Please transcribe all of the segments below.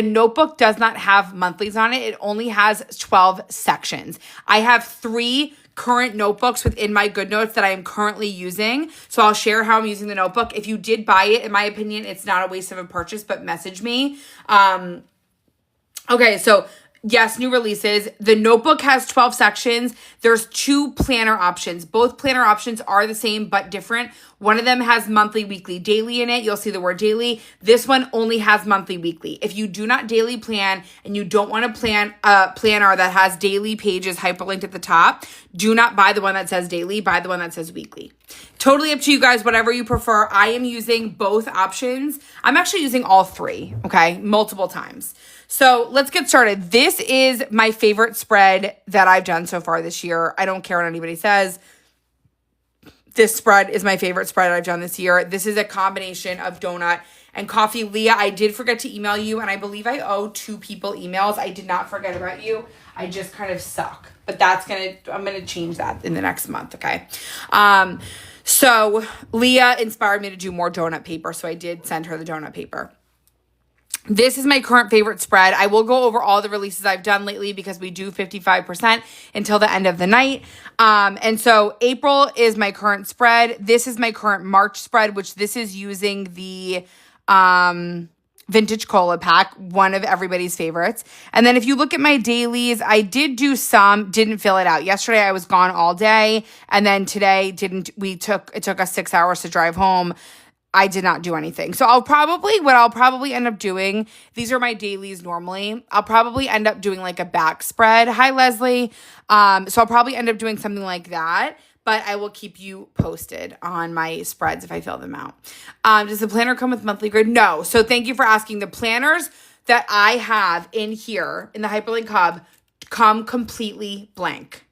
The notebook does not have monthlies on it. It only has 12 sections. I have 3 current notebooks within my GoodNotes that I am currently using. So I'll share how I'm using the notebook. If you did buy it, in my opinion, it's not a waste of a purchase, but message me. Okay, so yes, new releases. The notebook has 12 sections. There's 2 planner options. Both planner options are the same but different. One of them has monthly, weekly, daily in it. You'll see the word daily. This one only has monthly, weekly. If you do not daily plan and you don't want to plan a planner that has daily pages hyperlinked at the top, do not buy the one that says daily. Buy the one that says weekly. Totally up to you guys, whatever you prefer. I am using both options. I'm actually using all 3, okay, multiple times. So let's get started. This is my favorite spread that I've done so far this year. I don't care what anybody says. This spread is my favorite spread I've done this year. This is a combination of donut and coffee. Leah, I did forget to email you, and I believe I owe 2 people emails. I did not forget about you. I just kind of suck. But I'm going to change that in the next month, okay? So Leah inspired me to do more donut paper, so I did send her the donut paper. This is my current favorite spread. I will go over all the releases I've done lately because we do 55% until the end of the night. And so April is my current spread. This is my current March spread, which this is using the Vintage Cola pack, one of everybody's favorites. And then if you look at my dailies, I did do some, didn't fill it out. Yesterday I was gone all day. And then today it took us 6 hours to drive home. I did not do anything. So what I'll probably end up doing, these are my dailies normally. I'll probably end up doing like a back spread. Hi, Leslie. So I'll probably end up doing something like that, but I will keep you posted on my spreads if I fill them out. Does the planner come with monthly grid? No. So thank you for asking. The planners that I have in here in the Hyperlink Hub come completely blank.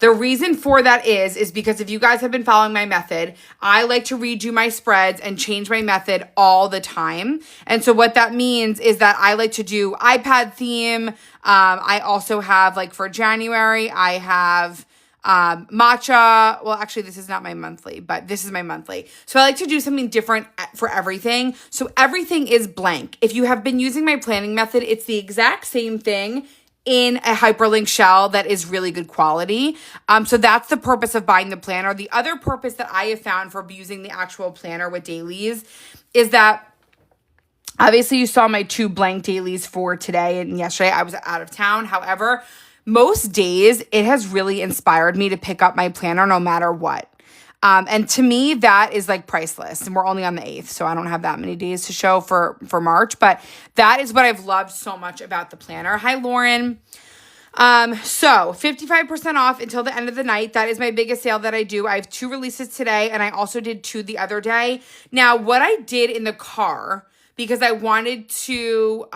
The reason for that is because if you guys have been following my method, I like to redo my spreads and change my method all the time. And so what that means is that I like to do iPad theme. I also have, like, for January, I have matcha. Well, actually, this is not my monthly, but this is my monthly. So I like to do something different for everything. So everything is blank. If you have been using my planning method, it's the exact same thing in a hyperlink shell that is really good quality. So that's the purpose of buying the planner. The other purpose that I have found for using the actual planner with dailies is that obviously you saw my 2 blank dailies for today and yesterday. I was out of town. However, most days it has really inspired me to pick up my planner no matter what. And to me, that is like priceless. And we're only on the 8th, so I don't have that many days to show for March. But that is what I've loved so much about the planner. Hi, Lauren. So 55% off until the end of the night. That is my biggest sale that I do. I have 2 releases today, and I also did 2 the other day. Now, what I did in the car, because I wanted to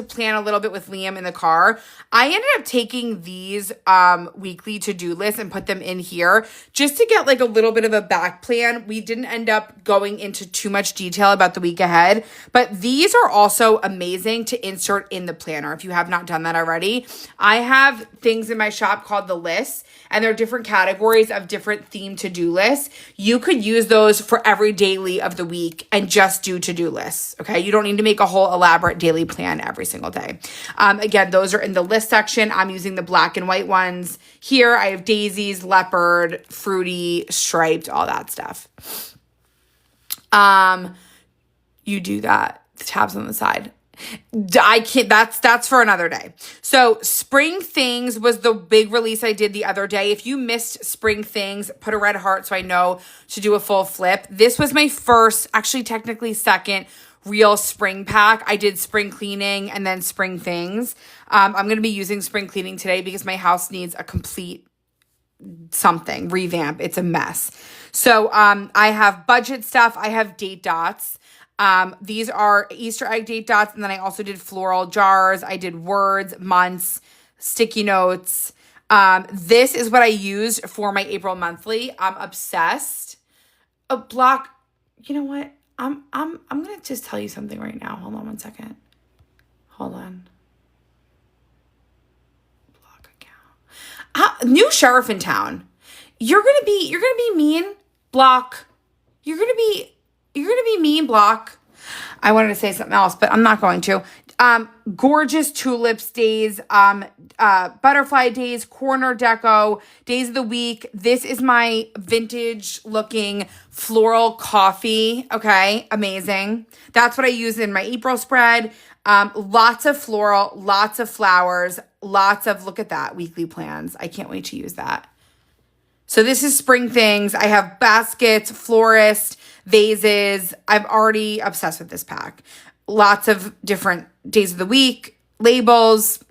plan a little bit with Liam in the car. I ended up taking these weekly to-do lists and put them in here just to get like a little bit of a back plan. We didn't end up going into too much detail about the week ahead, but these are also amazing to insert in the planner if you have not done that already. I have things in my shop called the lists, and they're different categories of different themed to-do lists. You could use those for every daily of the week and just do to-do lists, okay? You don't need to make a whole elaborate daily plan every single day. Again, those are in the list section. I'm using the black and white ones. Here I have daisies, leopard, fruity, striped, all that stuff. You do that. The tabs on the side. I can't, that's for another day. So Spring Things was the big release I did the other day. If you missed Spring Things, put a red heart so I know to do a full flip. This was my first, actually technically second real spring pack. I did spring cleaning and then Spring Things. I'm going to be using spring cleaning today because my house needs a complete revamp. It's a mess. So I have budget stuff. I have date dots. These are Easter egg date dots. And then I also did floral jars. I did words, months, sticky notes. This is what I used for my April monthly. I'm obsessed. A block. You know what? I'm going to just tell you something right now. Hold on one second. Hold on. Block account. New sheriff in town. You're going to be mean, block. You're going to be mean, block. I wanted to say something else, but I'm not going to. Gorgeous tulips days, butterfly days, corner deco, days of the week. This is my vintage looking floral coffee. Okay, amazing. That's what I use in my April spread. Lots of floral, lots of flowers, lots of, look at that, weekly plans. I can't wait to use that. So this is spring things. I have baskets, florist, vases. I'm already obsessed with this pack. Lots of different days of the week, labels,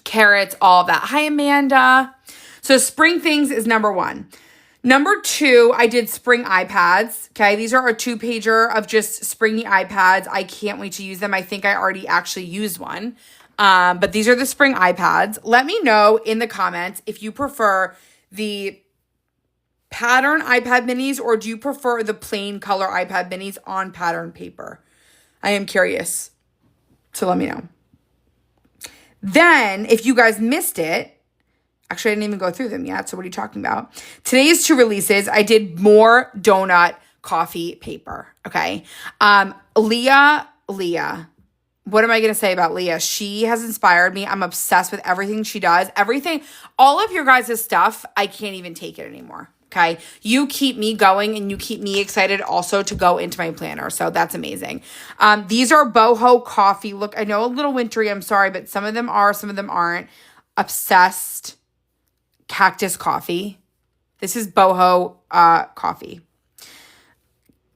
carrots, all of that. Hi, Amanda. So spring things is number 1. Number 2, I did spring iPads. Okay, these are a 2-pager of just springy iPads. I can't wait to use them. I think I already actually used one. But these are the spring iPads. Let me know in the comments if you prefer the pattern iPad minis or do you prefer the plain color iPad minis on pattern paper? I am curious. So let me know. Then, if you guys missed it, actually, I didn't even go through them yet. So what are you talking about? Today's 2 releases, I did more donut coffee paper. Okay. Leah, what am I going to say about Leah? She has inspired me. I'm obsessed with everything she does. Everything, all of your guys' stuff, I can't even take it anymore. Okay. You keep me going and you keep me excited also to go into my planner. So that's amazing. These are boho coffee. Look, I know a little wintry. I'm sorry, but some of them are, some of them aren't. Obsessed cactus coffee. This is boho coffee.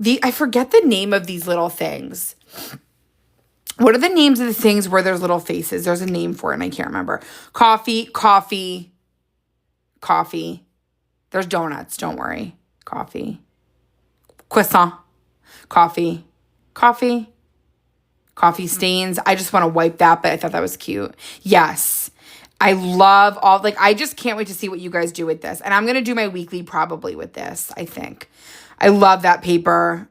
I forget the name of these little things. What are the names of the things where there's little faces? There's a name for it and I can't remember. Coffee. There's donuts, don't worry. Coffee. Croissant. Coffee stains. I just want to wipe that, but I thought that was cute. Yes. I love I just can't wait to see what you guys do with this. And I'm going to do my weekly probably with this, I think. I love that paper.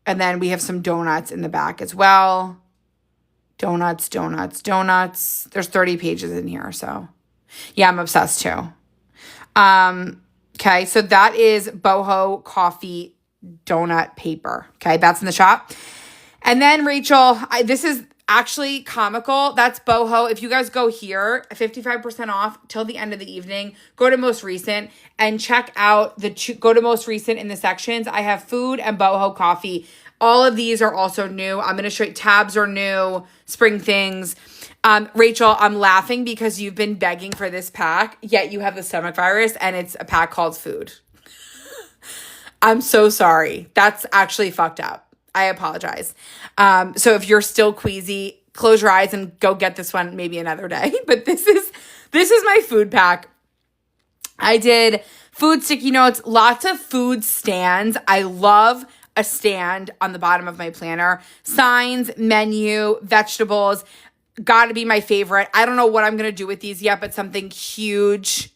And then we have some donuts in the back as well. Donuts. There's 30 pages in here, so yeah, I'm obsessed too. Okay, so that is boho coffee donut paper. Okay, that's in the shop. And then Rachel, this is actually comical. That's boho. If you guys go here, 55% off till the end of the evening, go to most recent and check out go to most recent in the sections. I have food and boho coffee. All of these are also new. I'm going to show you tabs are new, spring things. Rachel, I'm laughing because you've been begging for this pack, yet you have the stomach virus and it's a pack called food. I'm so sorry. That's actually fucked up. I apologize. So if you're still queasy, close your eyes and go get this one maybe another day. But this is my food pack. I did food sticky notes, lots of food stands. I love a stand on the bottom of my planner. Signs, menu, vegetables. Got to be my favorite. I don't know what I'm going to do with these yet, but something huge.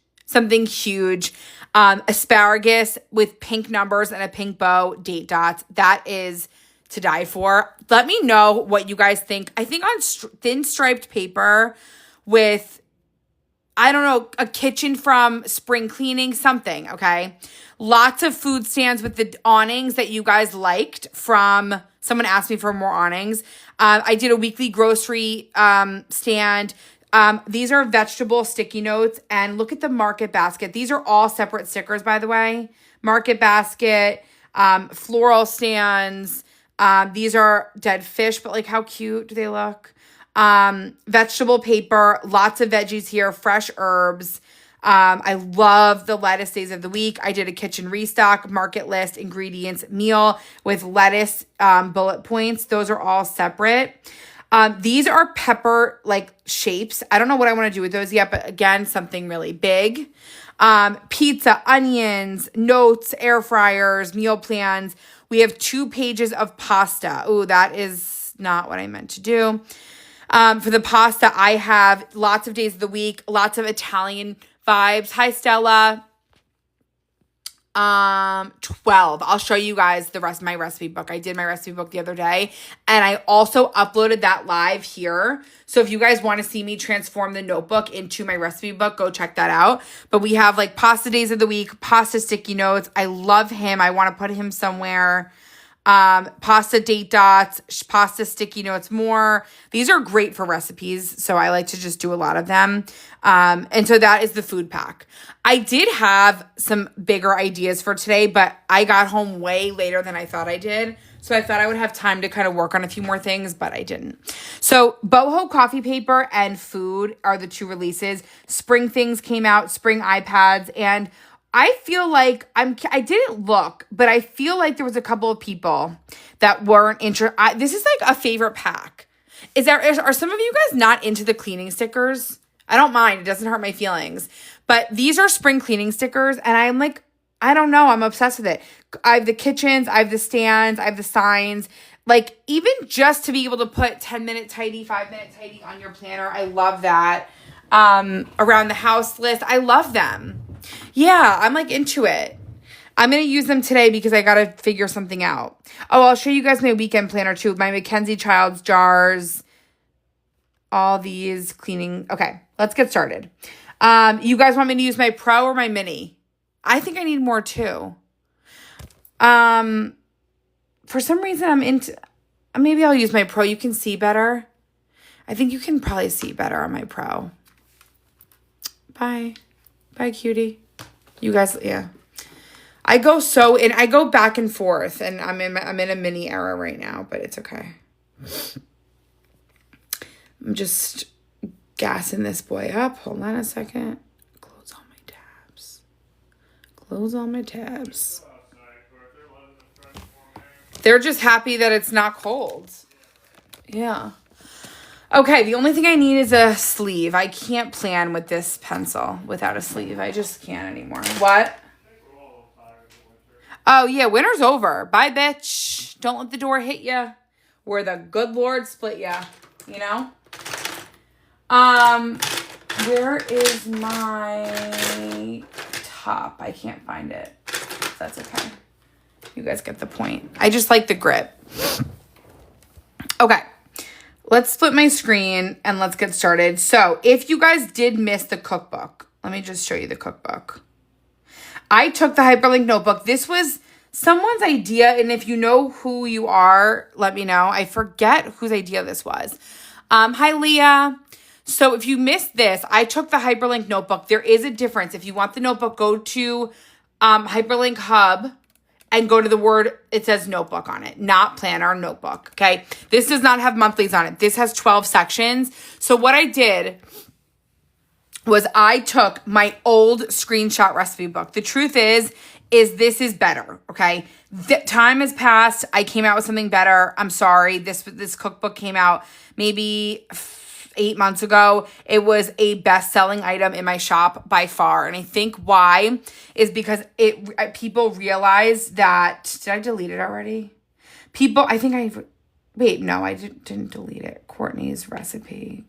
Asparagus with pink numbers and a pink bow, date dots. That is to die for. Let me know what you guys think. I think on thin striped paper with, I don't know, a kitchen from spring cleaning, something, okay? Lots of food stands with the awnings that you guys liked from, someone asked me for more awnings. I did a weekly grocery stand. These are vegetable sticky notes. And look at the Market Basket. These are all separate stickers, by the way. Market Basket, floral stands. These are dead fish, but like how cute do they look? Vegetable paper, lots of veggies here, fresh herbs. I love the lettuce days of the week. I did a kitchen restock, market list, ingredients, meal with lettuce, bullet points. Those are all separate. These are pepper like shapes. I don't know what I want to do with those yet, but again, something really big. Pizza, onions, notes, air fryers, meal plans. We have 2 pages of pasta. Oh, that is not what I meant to do. For the pasta, I have lots of days of the week, lots of Italian vibes. Hi, Stella. 12. I'll show you guys the rest of my recipe book. I did my recipe book the other day, and I also uploaded that live here. So if you guys want to see me transform the notebook into my recipe book, go check that out. But we have like pasta days of the week, pasta sticky notes. I love him. I want to put him somewhere. pasta date dots, pasta sticky notes more. These are great for recipes, so I like to just do a lot of them. And so that is the food pack. I did have some bigger ideas for today, but I got home way later than I thought I did. So I thought I would have time to kind of work on a few more things, but I didn't. So boho coffee paper and food are the two releases. Spring things came out, spring iPads, and I feel like I didn't look, but I feel like there was a couple of people that weren't interested. This is like a favorite pack. Are some of you guys not into the cleaning stickers? I don't mind. It doesn't hurt my feelings. But these are spring cleaning stickers, and I'm like, I don't know. I'm obsessed with it. I have the kitchens, I have the stands, I have the signs. Like, even just to be able to put 10-minute tidy, 5-minute tidy on your planner, I love that. Around the house list, I love them. Yeah, I'm like into it. I'm going to use them today because I got to figure something out. Oh, I'll show you guys my weekend planner too. My Mackenzie Childs jars. All these cleaning. Okay, let's get started. You guys want me to use my Pro or my Mini? I think I need more too. For some reason I'm into, maybe I'll use my Pro. You can see better. I think you can probably see better on my Pro. Bye, cutie. You guys, yeah. I go back and forth, and I'm in a mini era right now, but it's okay. I'm just gassing this boy up. Hold on a second. Close all my tabs. They're just happy that it's not cold. Yeah. Okay, the only thing I need is a sleeve. I can't plan with this pencil without a sleeve. I just can't anymore. What? Oh, yeah, winter's over. Bye, bitch. Don't let the door hit ya. Where the good Lord split ya. You know? Where is my top? I can't find it. That's okay. You guys get the point. I just like the grip. Okay. Let's flip my screen and let's get started. So if you guys did miss the cookbook, let me just show you the cookbook. I took the Hyperlink notebook. This was someone's idea, and if you know who you are, let me know. I forget whose idea this was. Hi, Leah. So if you missed this, I took the Hyperlink notebook. There is a difference. If you want the notebook, go to Hyperlink Hub and go to the word, it says notebook on it, not planner, notebook, okay? This does not have monthlies on it. This has 12 sections. So what I did was I took my old screenshot recipe book. The truth is this is better, okay? The time has passed. I came out with something better. I'm sorry. This cookbook came out maybe 8 months ago. It was a best-selling item in my shop by far. And I think why is because people realized that, did I delete it already? I didn't delete it. Courtney's recipe.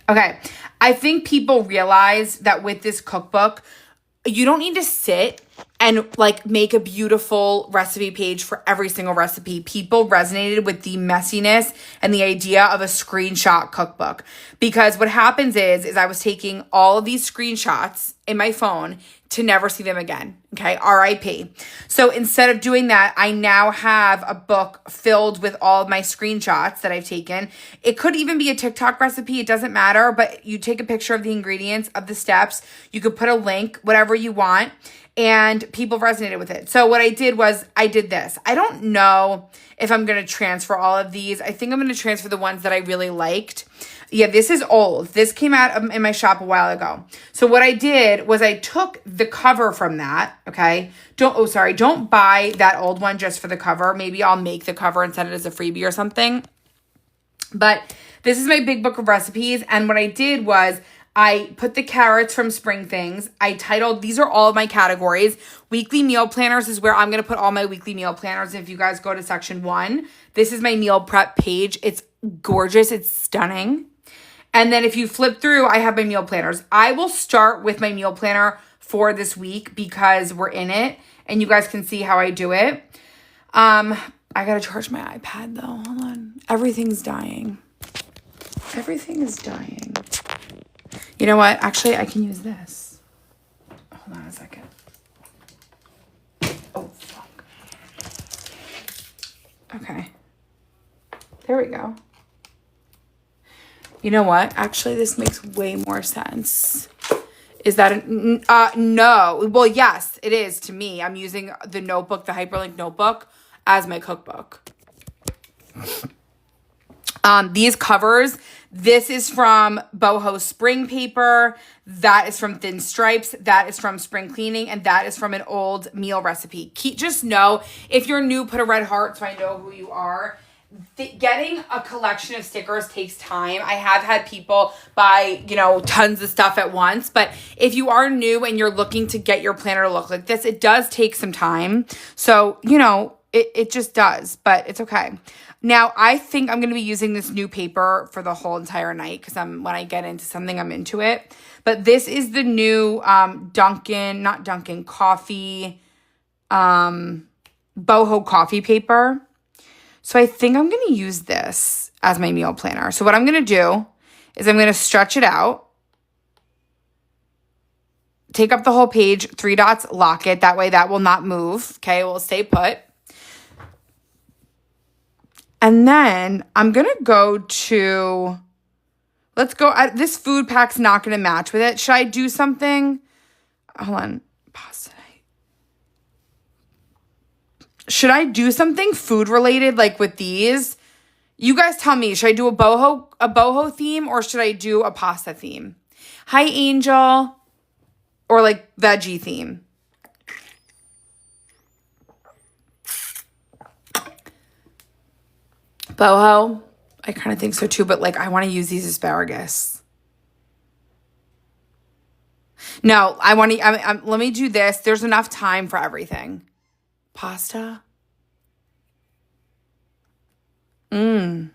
Okay. I think people realize that with this cookbook, you don't need to sit and like make a beautiful recipe page for every single recipe. People resonated with the messiness and the idea of a screenshot cookbook. Because what happens is I was taking all of these screenshots in my phone to never see them again. Okay, RIP. So instead of doing that, I now have a book filled with all of my screenshots that I've taken. It could even be a TikTok recipe. It doesn't matter, but you take a picture of the ingredients, of the steps. You could put a link, whatever you want. And people resonated with it. So what I did was I did this. I don't know if I'm going to transfer all of these. I think I'm going to transfer the ones that I really liked. Yeah, this is old. This came out in my shop a while ago. So what I did was I took the cover from that, okay? Don't buy that old one just for the cover. Maybe I'll make the cover and send it as a freebie or something. But this is my big book of recipes. And what I did was I put the carrots from Spring Things. I titled, these are all of my categories. Weekly meal planners is where I'm going to put all my weekly meal planners. If you guys go to section 1, this is my meal prep page. It's gorgeous. It's stunning. And then if you flip through, I have my meal planners. I will start with my meal planner for this week because we're in it and you guys can see how I do it. I got to charge my iPad though. Hold on. Everything's dying. Everything is dying. You know what? Actually, I can use this. Hold on a second. Oh, fuck. Okay. There we go. You know what? Actually, this makes way more sense. Is that no? Well, yes, it is to me. I'm using the notebook, the Hyperlink notebook, as my cookbook. These covers, this is from Boho Spring Paper. That is from Thin Stripes. That is from Spring Cleaning. And that is from an old meal recipe. Just know, if you're new, put a red heart so I know who you are. Getting a collection of stickers takes time. I have had people buy, tons of stuff at once. But if you are new and you're looking to get your planner to look like this, it does take some time. So, it just does. But it's okay. Now, I think I'm going to be using this new paper for the whole entire night because when I get into something, I'm into it. But this is the new coffee, boho coffee paper. So I think I'm going to use this as my meal planner. So what I'm going to do is I'm going to stretch it out, take up the whole page, 3 dots, lock it. That way that will not move. Okay, it will stay put. And then I'm going to go to, this food pack's not going to match with it. Should I do something? Hold on. Pasta. Should I do something food related like with these? You guys tell me, should I do a boho theme or should I do a pasta theme? Hi, Angel. Or like veggie theme. Boho, I kind of think so too, but I want to use these asparagus. No, let me do this. There's enough time for everything. Pasta. Fine,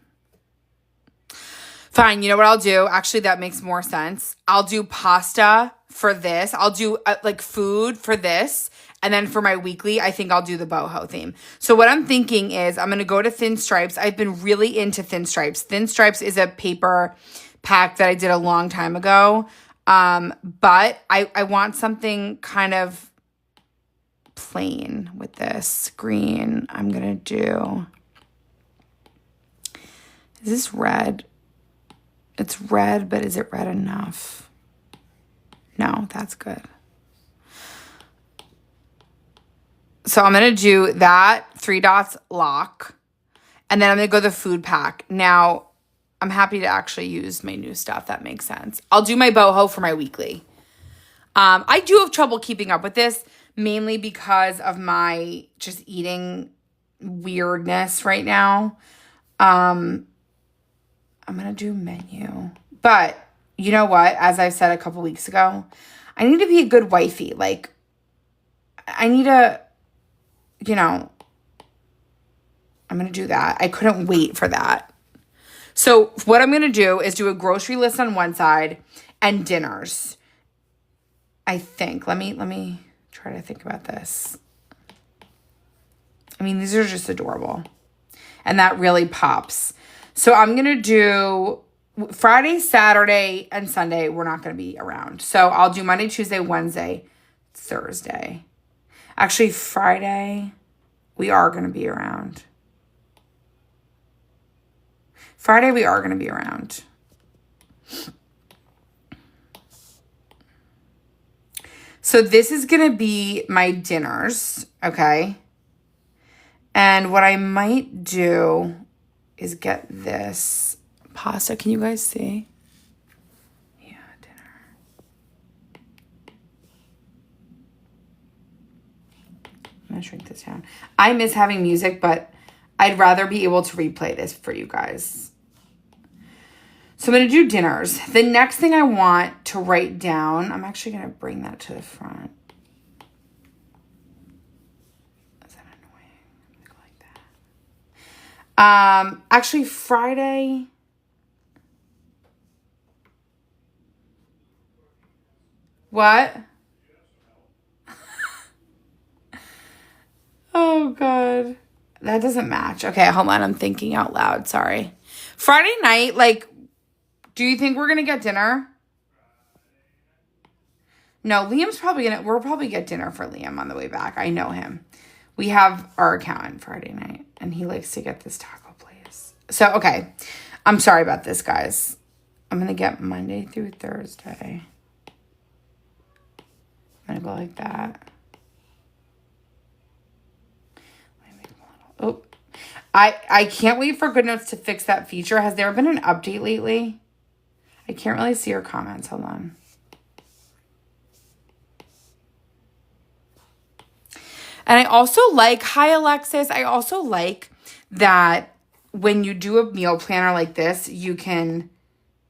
you know what I'll do? Actually, that makes more sense. I'll do pasta for this. I'll do food for this. And then for my weekly, I think I'll do the boho theme. So what I'm thinking is I'm going to go to Thin Stripes. I've been really into Thin Stripes. Thin Stripes is a paper pack that I did a long time ago. But I want something kind of plain with this green. I'm going to do... Is this red? It's red, but is it red enough? No, that's good. So I'm going to do that, 3 dots, lock. And then I'm going to go the food pack. Now, I'm happy to actually use my new stuff. That makes sense. I'll do my boho for my weekly. I do have trouble keeping up with this, mainly because of my just eating weirdness right now. I'm going to do menu. But you know what? As I said a couple weeks ago, I need to be a good wifey. I need to, I'm going to do that. I couldn't wait for that. So what I'm going to do is do a grocery list on one side and dinners. I think. Let me try to think about this. I mean, these are just adorable. And that really pops. So I'm going to do Friday, Saturday, and Sunday. We're not going to be around. So I'll do Monday, Tuesday, Wednesday, Thursday. Actually, Friday, we are going to be around. Friday, we are going to be around. So this is going to be my dinners, okay? And what I might do is get this pasta. Can you guys see? Yeah, dinner. I'm going to shrink this down. I miss having music, but I'd rather be able to replay this for you guys. So I'm going to do dinners. The next thing I want to write down, I'm actually going to bring that to the front. Is that annoying? I'm going to go like that. Actually, Friday. What? Oh, God. That doesn't match. Okay, hold on. I'm thinking out loud. Sorry. Friday night, do you think we're going to get dinner? No, we'll probably get dinner for Liam on the way back. I know him. We have our accountant Friday night, and he likes to get this taco place. So, okay. I'm sorry about this, guys. I'm going to get Monday through Thursday. I'm going to go like that. Oh, I can't wait for GoodNotes to fix that feature. Has there been an update lately? I can't really see your comments. Hold on. And I also like, hi Alexis, I also like that when you do a meal planner like this, you can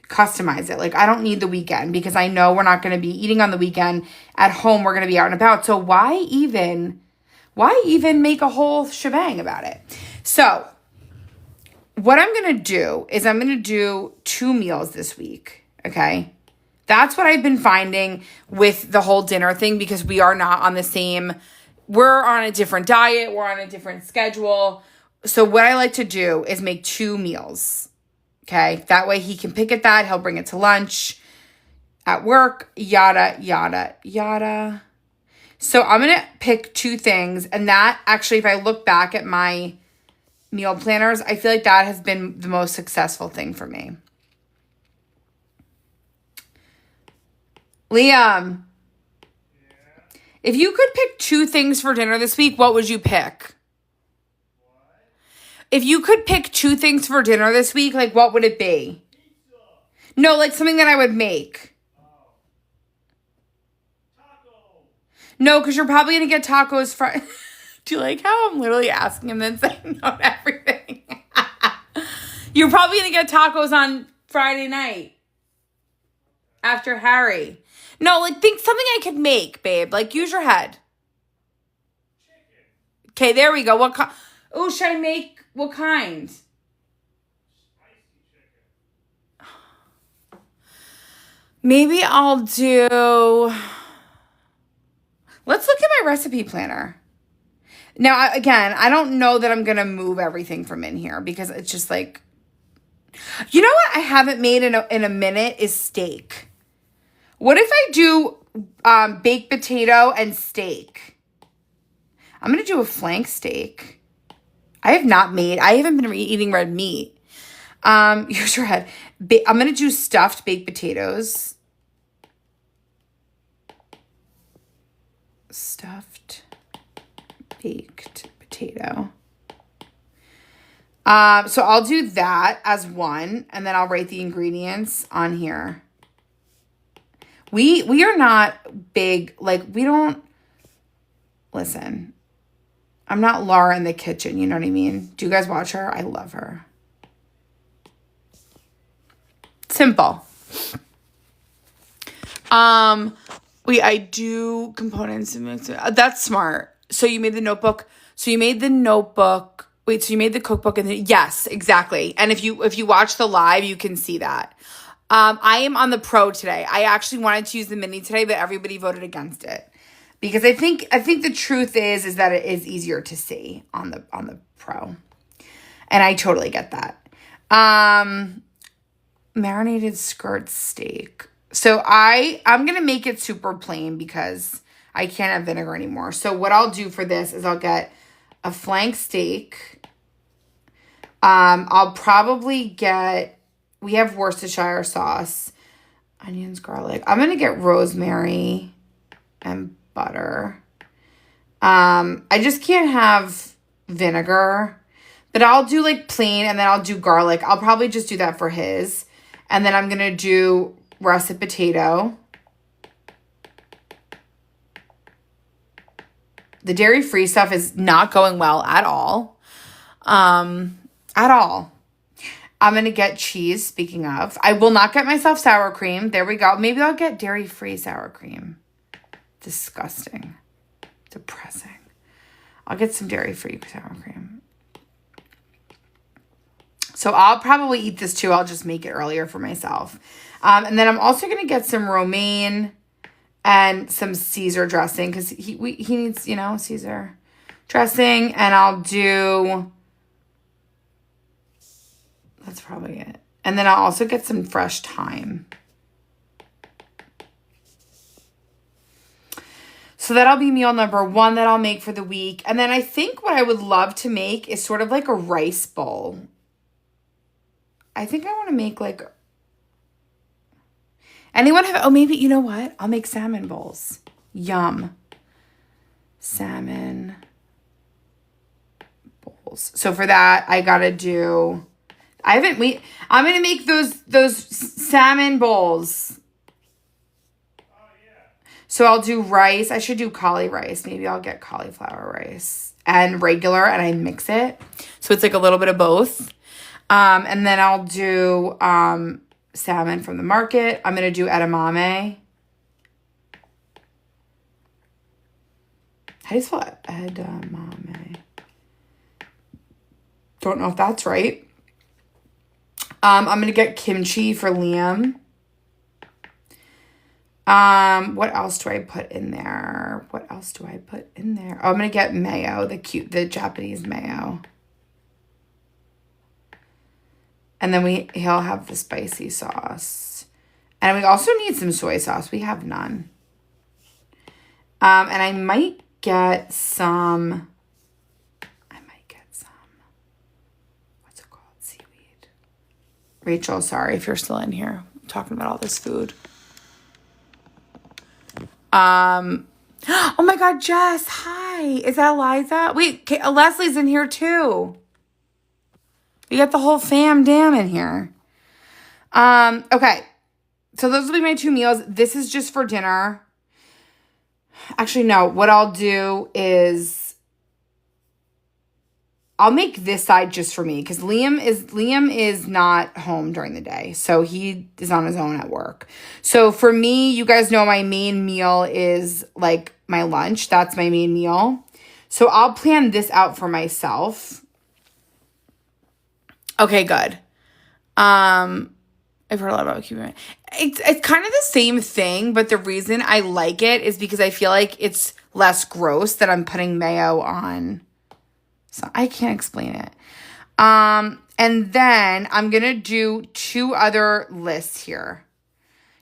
customize it. Like, I don't need the weekend because I know we're not going to be eating on the weekend. At home, we're going to be out and about. So why even make a whole shebang about it? So what I'm going to do is I'm going to do 2 meals this week, okay? That's what I've been finding with the whole dinner thing because we are not on the same, we're on a different diet, we're on a different schedule. So what I like to do is make 2 meals, okay? That way he can pick at that, he'll bring it to lunch, at work, yada, yada, yada. So I'm going to pick 2 things, and that actually, if I look back at my meal planners, I feel like that has been the most successful thing for me. Liam, if you could pick 2 things for dinner this week, what would you pick? If you could pick 2 things for dinner this week, like what would it be? Pizza. No, like something that I would make. Taco. No, because you're probably going to get tacos Friday. Do you like how I'm literally asking him then saying no to everything? You're probably going to get tacos on Friday night after Harry. No, like think something I could make, babe. Like use your head. Chicken. Okay, there we go. What kind? Oh, should I make what kind? Spicy chicken. Maybe I'll do. Let's look at my recipe planner. Now, again, I don't know that I'm going to move everything from in here because it's just like, you know what I haven't made in a minute is steak. What if I do baked potato and steak? I'm going to do a flank steak. I haven't been eating red meat. Here's your head. I'm going to do stuffed baked potatoes. Stuffed baked potato. So I'll do that as one, and then I'll write the ingredients on here. We are not big, like we don't, listen, I'm not Laura in the kitchen, you know what I mean? Do you guys watch her? I love her. Simple. I do components. That's smart. So you made the notebook. So you made the cookbook yes, exactly. And if you watch the live, you can see that. I am on the pro today. I actually wanted to use the mini today, but everybody voted against it. Because I think the truth is that it is easier to see on the pro. And I totally get that. Marinated skirt steak. So I'm going to make it super plain because I can't have vinegar anymore. So what I'll do for this is I'll get a flank steak. I'll probably get, we have Worcestershire sauce, onions, garlic. I'm going to get rosemary and butter. I just can't have vinegar, but I'll do like plain and then I'll do garlic. I'll probably just do that for his. And then I'm going to do russet potato. The dairy-free stuff is not going well at all. At all. I'm going to get cheese, speaking of. I will not get myself sour cream. There we go. Maybe I'll get dairy-free sour cream. Disgusting. Depressing. I'll get some dairy-free sour cream. So I'll probably eat this too. I'll just make it earlier for myself. And then I'm also going to get some romaine and some Caesar dressing because he needs, Caesar dressing. And I'll do, that's probably it. And then I'll also get some fresh thyme. So that'll be meal number 1 that I'll make for the week. And then I think what I would love to make is sort of like a rice bowl. I think I want to make like, anyone have, oh, maybe, you know what? I'll make salmon bowls. Yum. Salmon bowls. So for that, I got to do, I'm going to make those salmon bowls. So I'll do rice. I should do cauli rice. Maybe I'll get cauliflower rice and regular and I mix it. So it's like a little bit of both. And then I'll do salmon from the market. I'm going to do edamame. How do you spell it? Edamame. Don't know if that's right. I'm going to get kimchi for Liam. What else do I put in there? Oh, I'm going to get mayo, the Japanese mayo. And then he'll have the spicy sauce. And we also need some soy sauce. We have none. And I might get some, what's it called? Seaweed. Rachel, sorry if you're still in here. I'm talking about all this food. Oh my God, Jess, hi. Is that Eliza? Wait, Leslie's in here too. We got the whole fam damn in here. Okay. So those will be my 2 meals. This is just for dinner. Actually, no. What I'll do is I'll make this side just for me because Liam is not home during the day. So he is on his own at work. So for me, you guys know my main meal is like my lunch. That's my main meal. So I'll plan this out for myself. Okay, good. I've heard a lot about cucumber. It's kind of the same thing, but the reason I like it is because I feel like it's less gross that I'm putting mayo on. So I can't explain it. And then I'm going to do 2 other lists here.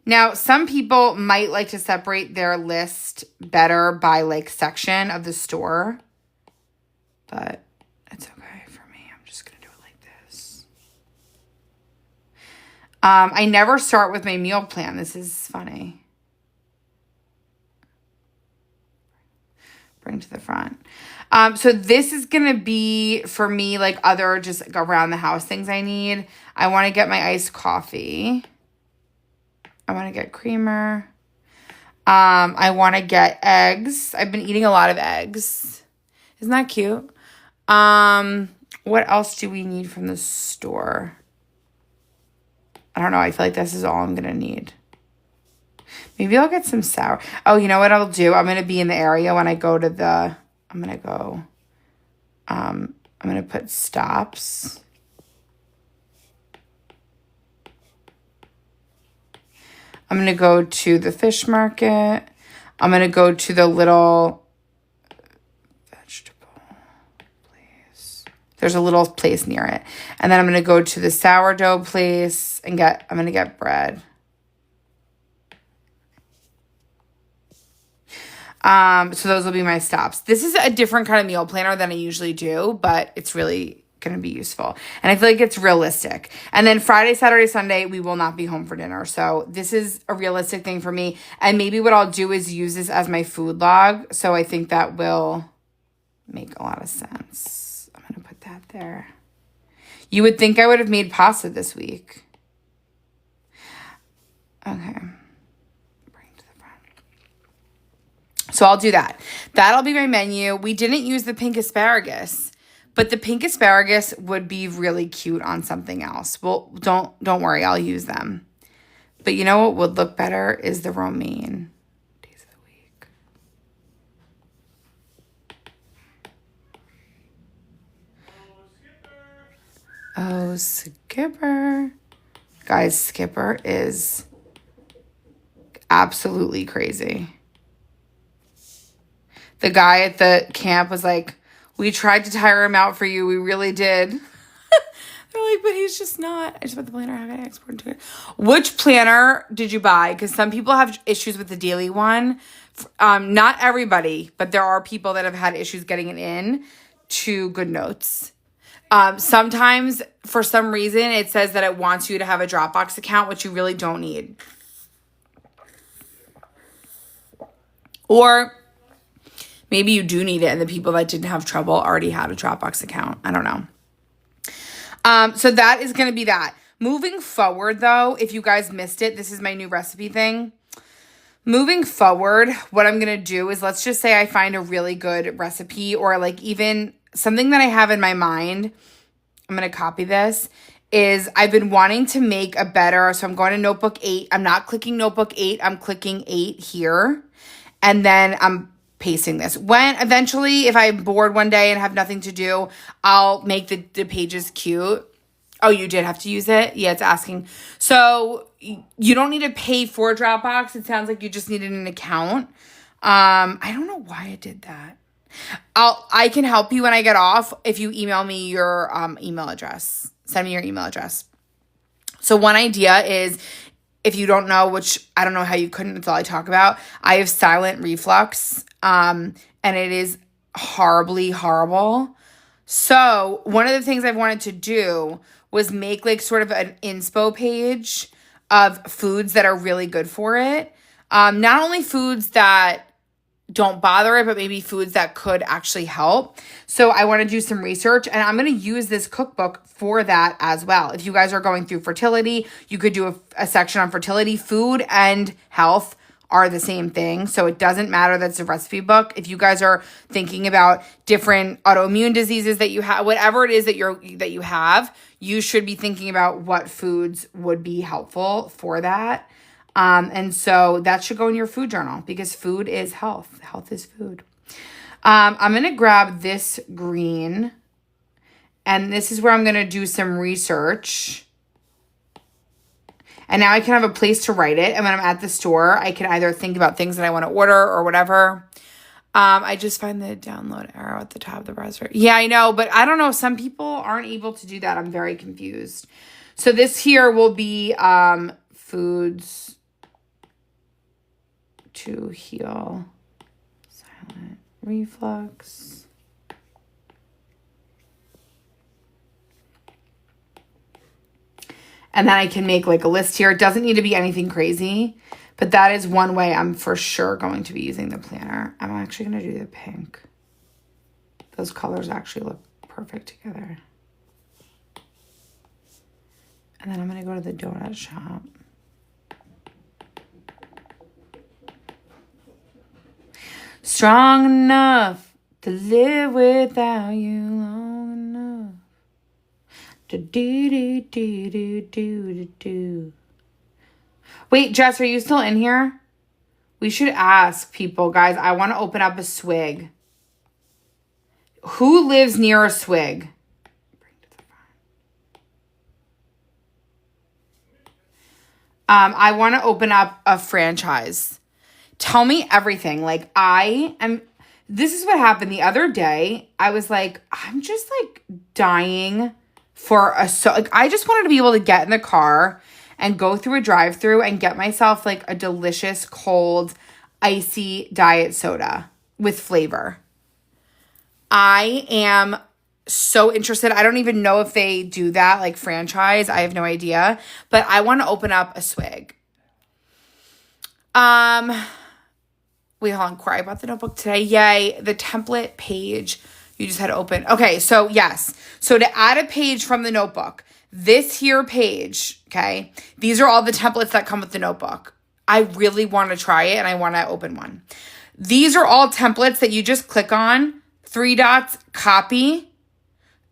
Now, some people might like to separate their list better by like section of the store, but it's okay for me. I'm just going to do it like this. I never start with my meal plan. This is funny. Bring to the front. So this is going to be for me, like other just around the house things I need. I want to get my iced coffee. I want to get creamer. I want to get eggs. I've been eating a lot of eggs. Isn't that cute? What else do we need from the store? I don't know. I feel like this is all I'm going to need. Maybe I'll get some sour. Oh, you know what I'll do? I'm going to be in the area when I go to the... I'm going to put stops. I'm going to go to the fish market. I'm going to go to the little vegetable place. There's a little place near it. And then I'm going to go to the sourdough place and I'm going to get bread. So those will be my stops. This is a different kind of meal planner than I usually do, but it's really going to be useful. And I feel like it's realistic. And then Friday, Saturday, Sunday, we will not be home for dinner. So this is a realistic thing for me. And maybe what I'll do is use this as my food log. So I think that will make a lot of sense. I'm going to put that there. You would think I would have made pasta this week. Okay. So I'll do that. That'll be my menu. We didn't use the pink asparagus, but the pink asparagus would be really cute on something else. Well, don't worry, I'll use them. But you know what would look better is the romaine. Days of the week. Oh, Skipper. Guys, Skipper is absolutely crazy. The guy at the camp was like, we tried to tire him out for you. We really did. They're like, but he's just not. I just bought the planner. How can I export to it? Which planner did you buy? Because some people have issues with the daily one. Not everybody, but there are people that have had issues getting it in to GoodNotes. Sometimes, for some reason, it says that it wants you to have a Dropbox account, which you really don't need. Or maybe you do need it, and the people that didn't have trouble already had a Dropbox account. I don't know. So that is going to be that. Moving forward, though, if you guys missed it, this is my new recipe thing. Moving forward, what I'm going to do is, let's just say I find a really good recipe, or like even something that I have in my mind. I'm going to copy this. Is I've been wanting to make a better, so I'm going to Notebook 8. I'm not clicking Notebook 8. I'm clicking 8 here. And then I'm pasting this. When eventually, if I'm bored one day and have nothing to do, I'll make the pages cute. Oh, you did have to use it? Yeah, it's asking. So you don't need to pay for Dropbox. It sounds like you just needed an account. I don't know why it did that. I can help you when I get off if you email me your email address. Send me your email address. So one idea is, if you don't know, which I don't know how you couldn't, it's all I talk about, I have silent reflux, and it is horribly horrible. So one of the things I've wanted to do was make like sort of an inspo page of foods that are really good for it. Not only foods that don't bother it, but maybe foods that could actually help. So I want to do some research, and I'm going to use this cookbook for that as well. If you guys are going through fertility, you could do a section on fertility. Food and health are the same thing. So it doesn't matter that's a recipe book. If you guys are thinking about different autoimmune diseases that you have, whatever it is that you have, you should be thinking about what foods would be helpful for that. And so that should go in your food journal, because food is health. Health is food. I'm going to grab this green, and this is where I'm going to do some research. And now I can have a place to write it. And when I'm at the store, I can either think about things that I want to order or whatever. I just find the download arrow at the top of the browser. Yeah, I know, but I don't know. Some people aren't able to do that. I'm very confused. So this here will be foods to heal silent reflux. And then I can make like a list here. It doesn't need to be anything crazy, but that is one way I'm for sure going to be using the planner. I'm actually going to do the pink. Those colors actually look perfect together. And then I'm going to go to the donut shop. Strong enough to live without you long enough. Do. Wait, Jess, are you still in here? We should ask people, guys. I want to open up a swig. Who lives near a swig? I want to open up a franchise. Tell me everything. Like, this is what happened the other day. I was like, I'm just like dying for I just wanted to be able to get in the car and go through a drive-through and get myself like a delicious cold icy diet soda with flavor. I am so interested. I don't even know if they do that, like franchise. I have no idea, but I want to open up a swig. Wait, hold on, Corey. I bought the notebook today. Yay, the template page. You just had to open. Okay, so yes. So to add a page from the notebook, this here page, okay, these are all the templates that come with the notebook. I really want to try it, and I want to open one. These are all templates that you just click on, 3 dots, copy.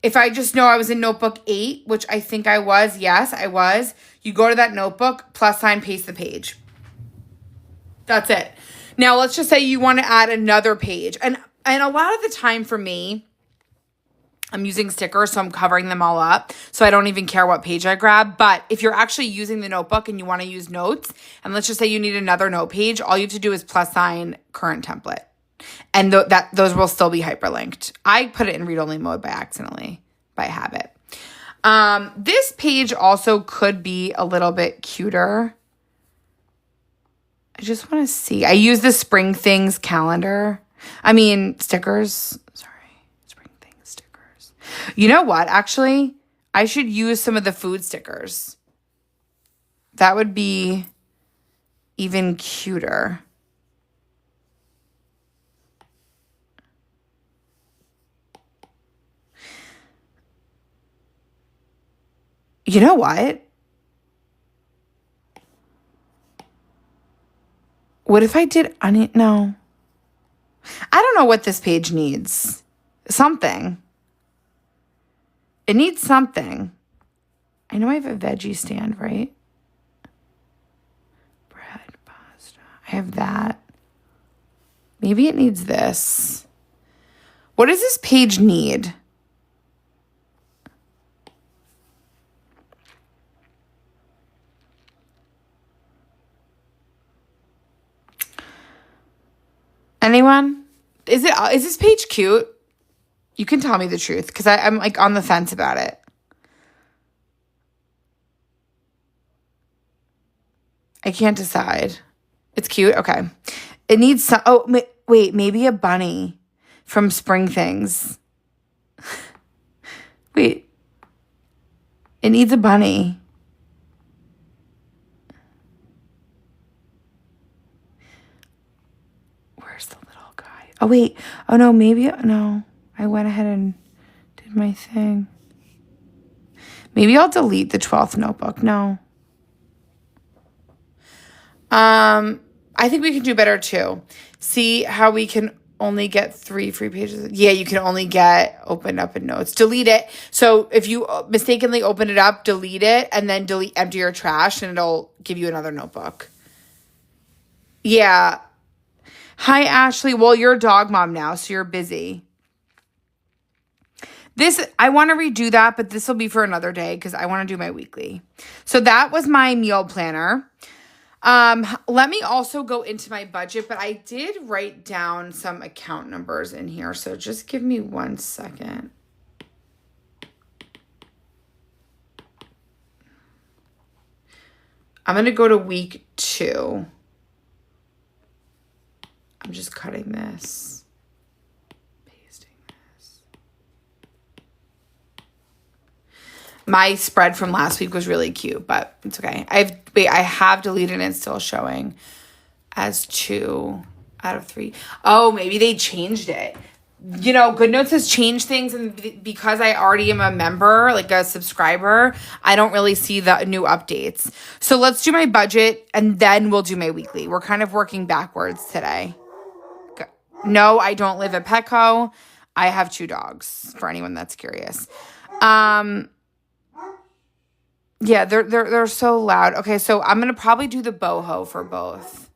If I just know I was in notebook 8, which I think I was, yes, I was, you go to that notebook, +sign, paste the page. That's it. Now, let's just say you want to add another page. And a lot of the time for me, I'm using stickers, so I'm covering them all up. So I don't even care what page I grab. But if you're actually using the notebook and you want to use notes, and let's just say you need another note page, all you have to do is +sign current template. And those will still be hyperlinked. I put it in read-only mode by habit. This page also could be a little bit cuter. I just want to see. I use the Spring Things calendar. I mean, stickers. Sorry. Spring Things stickers. You know what? Actually, I should use some of the food stickers. That would be even cuter. You know what? What if I did onion? No. I don't know what this page needs. Something. It needs something. I know I have a veggie stand, right? Bread, pasta. I have that. Maybe it needs this. What does this page need? Anyone? Is this page cute? You can tell me the truth because I'm like on the fence about it. I can't decide. It's cute. Okay. It needs some. Oh, wait. Maybe a bunny from Spring Things. Wait. It needs a bunny. Where's the little guy? Oh, wait. Oh, no. Maybe. No. I went ahead and did my thing. Maybe I'll delete the 12th notebook. No. I think we can do better too. See how we can only get 3 free pages. Yeah, you can only get opened up in notes. Delete it. So if you mistakenly open it up, delete it, and then empty your trash, and it'll give you another notebook. Yeah. Hi, Ashley. Well, you're a dog mom now, so you're busy. I want to redo that, but this will be for another day because I want to do my weekly. So that was my meal planner. Let me also go into my budget, but I did write down some account numbers in here. So just give me 1 second. I'm going to go to week 2. I'm just cutting this, pasting this. My spread from last week was really cute, but it's okay. I have deleted and it's still showing as 2 out of 3. Oh, maybe they changed it. You know, GoodNotes has changed things, and because I already am a member, like a subscriber, I don't really see the new updates. So let's do my budget, and then we'll do my weekly. We're kind of working backwards today. No, I don't live at Petco. I have 2 dogs, for anyone that's curious. Yeah, they're so loud. Okay, so I'm gonna probably do the boho for both.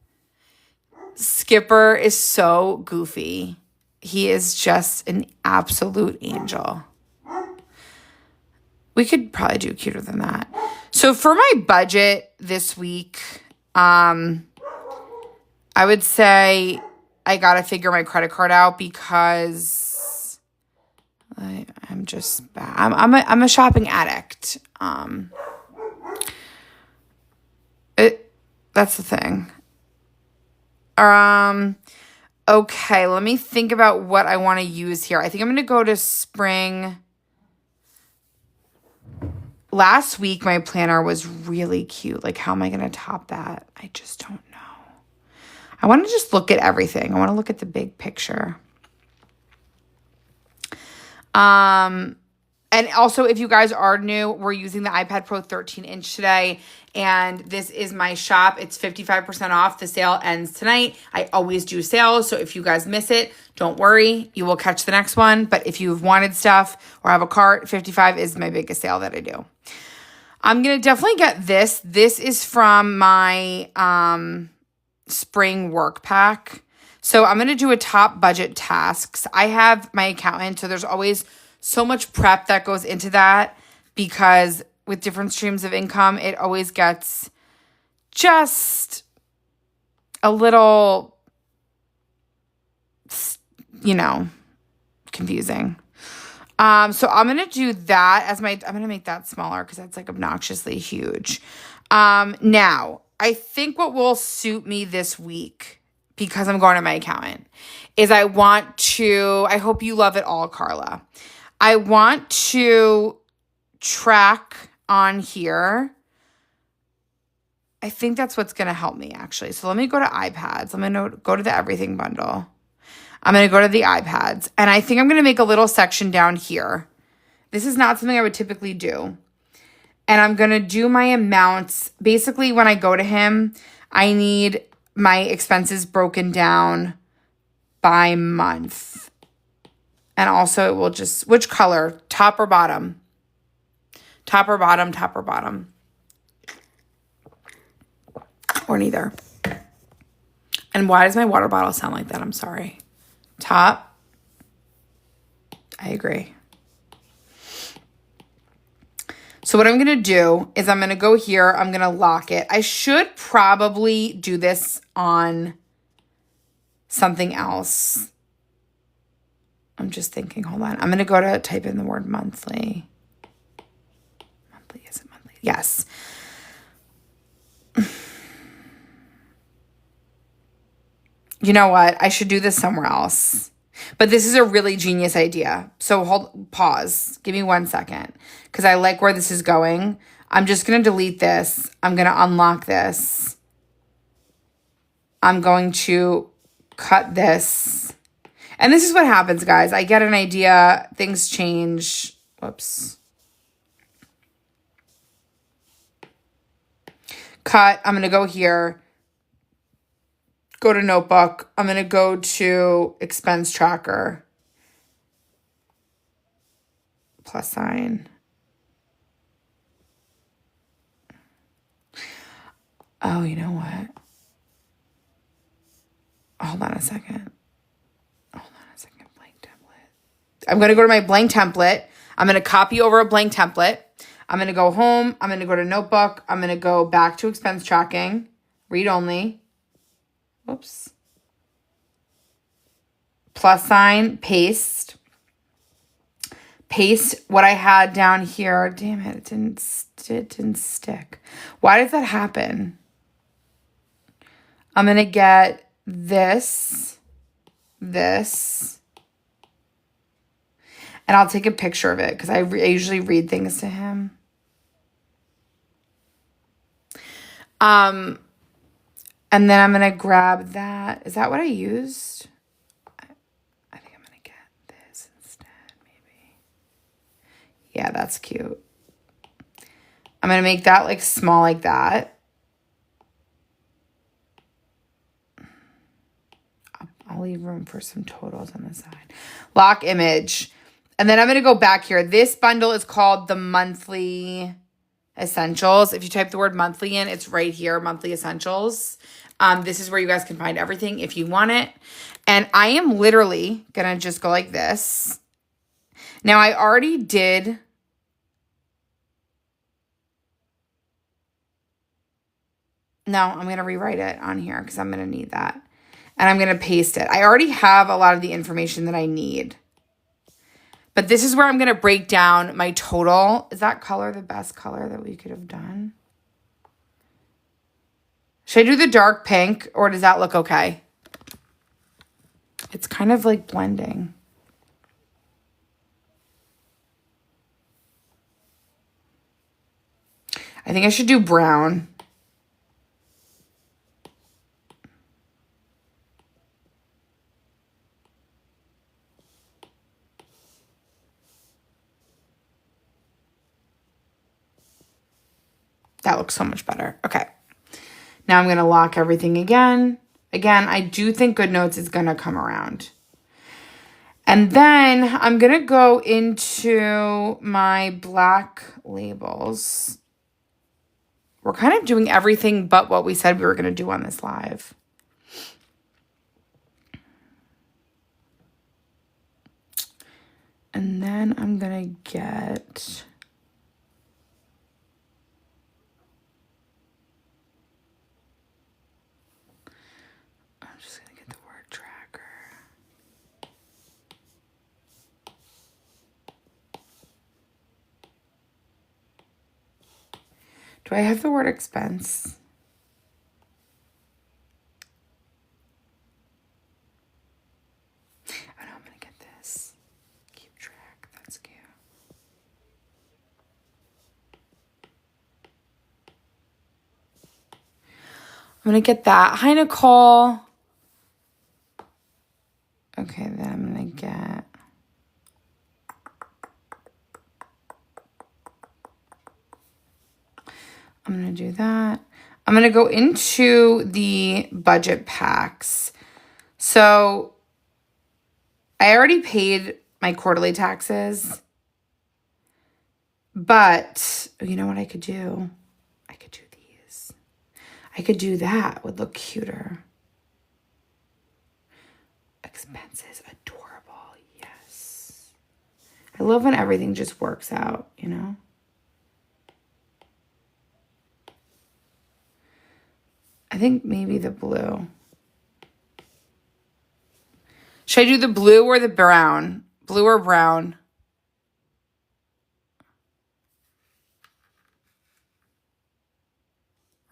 Skipper is so goofy. He is just an absolute angel. We could probably do cuter than that. So for my budget this week, I would say I gotta figure my credit card out because I'm just bad. I'm a shopping addict. That's the thing. Okay, let me think about what I want to use here. I think I'm going to go to spring. Last week, my planner was really cute. Like, how am I going to top that? I just don't know. I want to just look at everything. I want to look at the big picture. And also, if you guys are new, we're using the iPad Pro 13-inch today, and this is my shop. It's 55% off. The sale ends tonight. I always do sales, so if you guys miss it, don't worry. You will catch the next one, but if you've wanted stuff or have a cart, 55 is my biggest sale that I do. I'm going to definitely get this. This is from my spring work pack. So I'm going to do a top budget tasks. I have my accountant, so there's always so much prep that goes into that because with different streams of income, it always gets just a little, confusing. So I'm going to do that I'm going to make that smaller because that's like obnoxiously huge. Now I think what will suit me this week, because I'm going to my accountant, is I hope you love it all, Carla. I want to track on here. I think that's what's going to help me, actually. So let me go to iPads. I'm going to go to the everything bundle. I'm going to go to the iPads. And I think I'm going to make a little section down here. This is not something I would typically do. And I'm going to do my amounts. Basically, when I go to him, I need my expenses broken down by month. And also it will just, which color? Top or bottom? Top or bottom, top or bottom. Or neither. And why does my water bottle sound like that? I'm sorry. Top. I agree. So what I'm going to do is I'm going to go here. I'm going to lock it. I should probably do this on something else. I'm just thinking, hold on. I'm going to go to type in the word monthly. Monthly, is it monthly? Yes. You know what? I should do this somewhere else. But this is a really genius idea. So pause. Give me 1 second. Because I like where this is going. I'm just going to delete this. I'm going to unlock this. I'm going to cut this. And this is what happens, guys. I get an idea. Things change. Whoops. Cut. I'm going to go here. Go to notebook. I'm going to go to expense tracker. Plus sign. Oh, you know what? Hold on a second. Blank template. I'm going to go to my blank template. I'm going to copy over a blank template. I'm going to go home. I'm going to go to notebook. I'm going to go back to expense tracking. Read only. Oops. Plus sign, paste. Paste what I had down here. Damn it, it didn't stick. Why does that happen? I'm going to get this. And I'll take a picture of it because I usually read things to him. And then I'm going to grab that. Is that what I used? I think I'm going to get this instead, maybe. Yeah, that's cute. I'm going to make that like small like that. I'll leave room for some totals on the side. Lock image. And then I'm going to go back here. This bundle is called the Monthly Essentials. If you type the word monthly in, it's right here, Monthly Essentials. This is where you guys can find everything if you want it. And I am literally going to just go like this. Now, I already did. No, I'm going to rewrite it on here because I'm going to need that. And I'm going to paste it. I already have a lot of the information that I need. But this is where I'm going to break down my total. Is that color the best color that we could have done? Should I do the dark pink or does that look okay? It's kind of like blending. I think I should do brown. That looks so much better. Okay. Now I'm going to lock everything again. Again, I do think GoodNotes is going to come around. And then I'm going to go into my black labels. We're kind of doing everything but what we said we were going to do on this live. And then I'm going to get... Do I have the word expense? I'm going to get that. Hi, Nicole. Okay, then I'm going to get... I'm going to do that. I'm going to go into the budget packs. So I already paid my quarterly taxes. But you know what I could do? I could do these. I could do that. Would look cuter. Expenses. Adorable. Yes. I love when everything just works out, you know? I think maybe the blue. Should I do the blue or the brown? Blue or brown?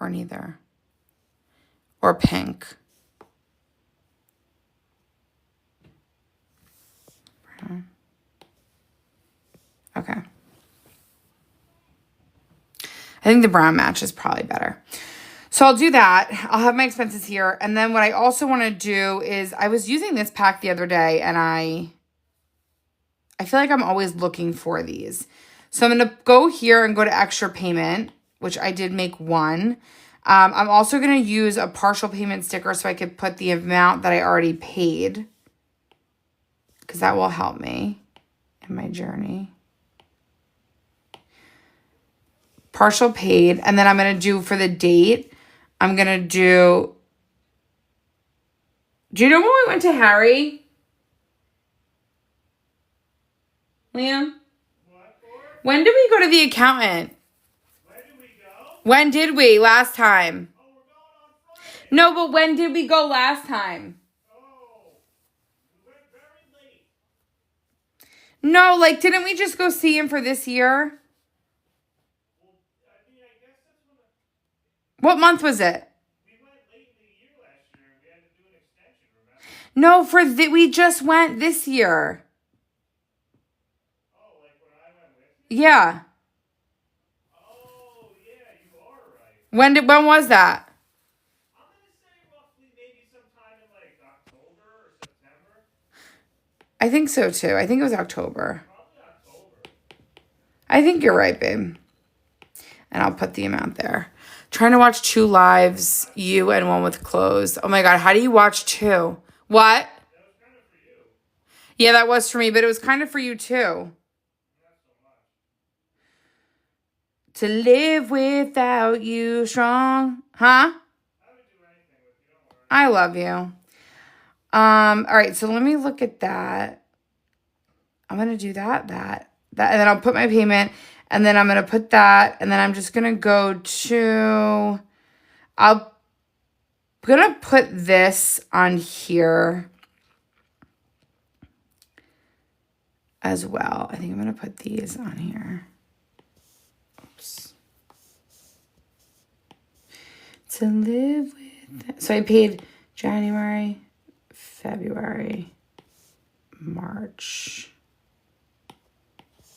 Or neither. Or pink. Brown. Okay. I think the brown match is probably better. So I'll do that. I'll have my expenses here. And then what I also want to do is, I was using this pack the other day and I feel like I'm always looking for these. So I'm going to go here and go to extra payment, which I did make one. I'm also going to use a partial payment sticker so I could put the amount that I already paid, because that will help me in my journey. Partial paid. And then I'm going to do for the date, I'm going to do you know when we went to Harry? Liam? What for? When did we go to the accountant? Where did we go? When did we last time? Oh, we're going on Friday. No, but when did we go last time? Oh, we went very late. No, like, didn't we just go see him for this year? Well, I mean, I guess that's when What month was it? we went late in the year last year. We had to do an extension, remember? No, we just went this year. Oh, like when I went with you? Yeah. Oh, yeah, you are right. When was that? I'm going to say roughly maybe sometime in like October or September. I think so too. I think it was October. Probably October. I think you're right, babe. And I'll put the amount there. Trying to watch 2 lives, you and one with clothes. Oh my God, how do you watch 2? What? That was kind of for you. Yeah, that was for me, but it was kind of for you too. Not so much. To live without you strong. Huh? I would do anything with you, don't worry. I love you. All right, so let me look at that. I'm going to do that, and then I'll put my payment, and then I'm going to put that, and then I'm just going to go to, I'm going to put this on here as well. I think I'm going to put these on here. Oops. To live with, so I paid January, February, March,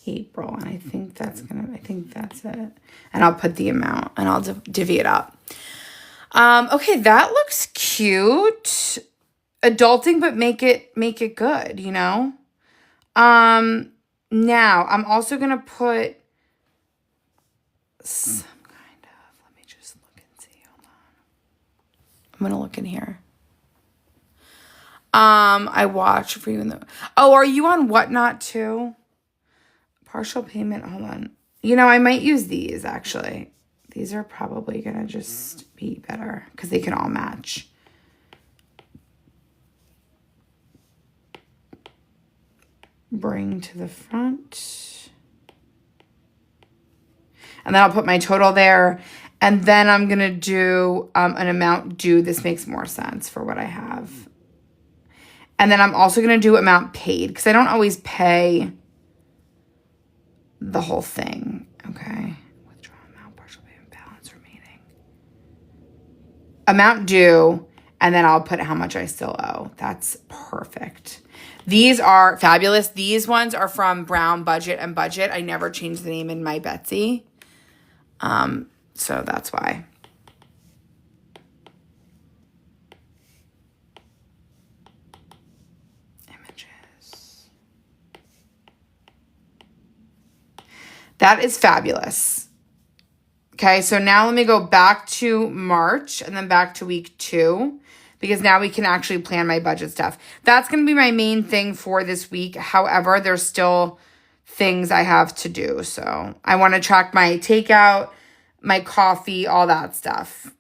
April, and I think that's it. And I'll put the amount and I'll divvy it up. Okay, that looks cute. Adulting, but make it good, you know? Now I'm also gonna put some kind of, let me just look and see. Hold on. I'm gonna look in here. I watch for you in the, oh, are you on Whatnot too? Partial payment, hold on. You know, I might use these actually. These are probably gonna just be better because they can all match. Bring to the front. And then I'll put my total there. And then I'm gonna do an amount due. This makes more sense for what I have. And then I'm also going to do amount paid because I don't always pay the whole thing. Okay. Withdraw amount, partial payment balance remaining. Amount due, and then I'll put how much I still owe. That's perfect. These are fabulous. These ones are from Brown Budget and Budget. I never changed the name in my Betsy. So that's why. That is fabulous. Okay, so now let me go back to March and then back to week 2 because now we can actually plan my budget stuff. That's going to be my main thing for this week. However, there's still things I have to do. So I want to track my takeout, my coffee, all that stuff.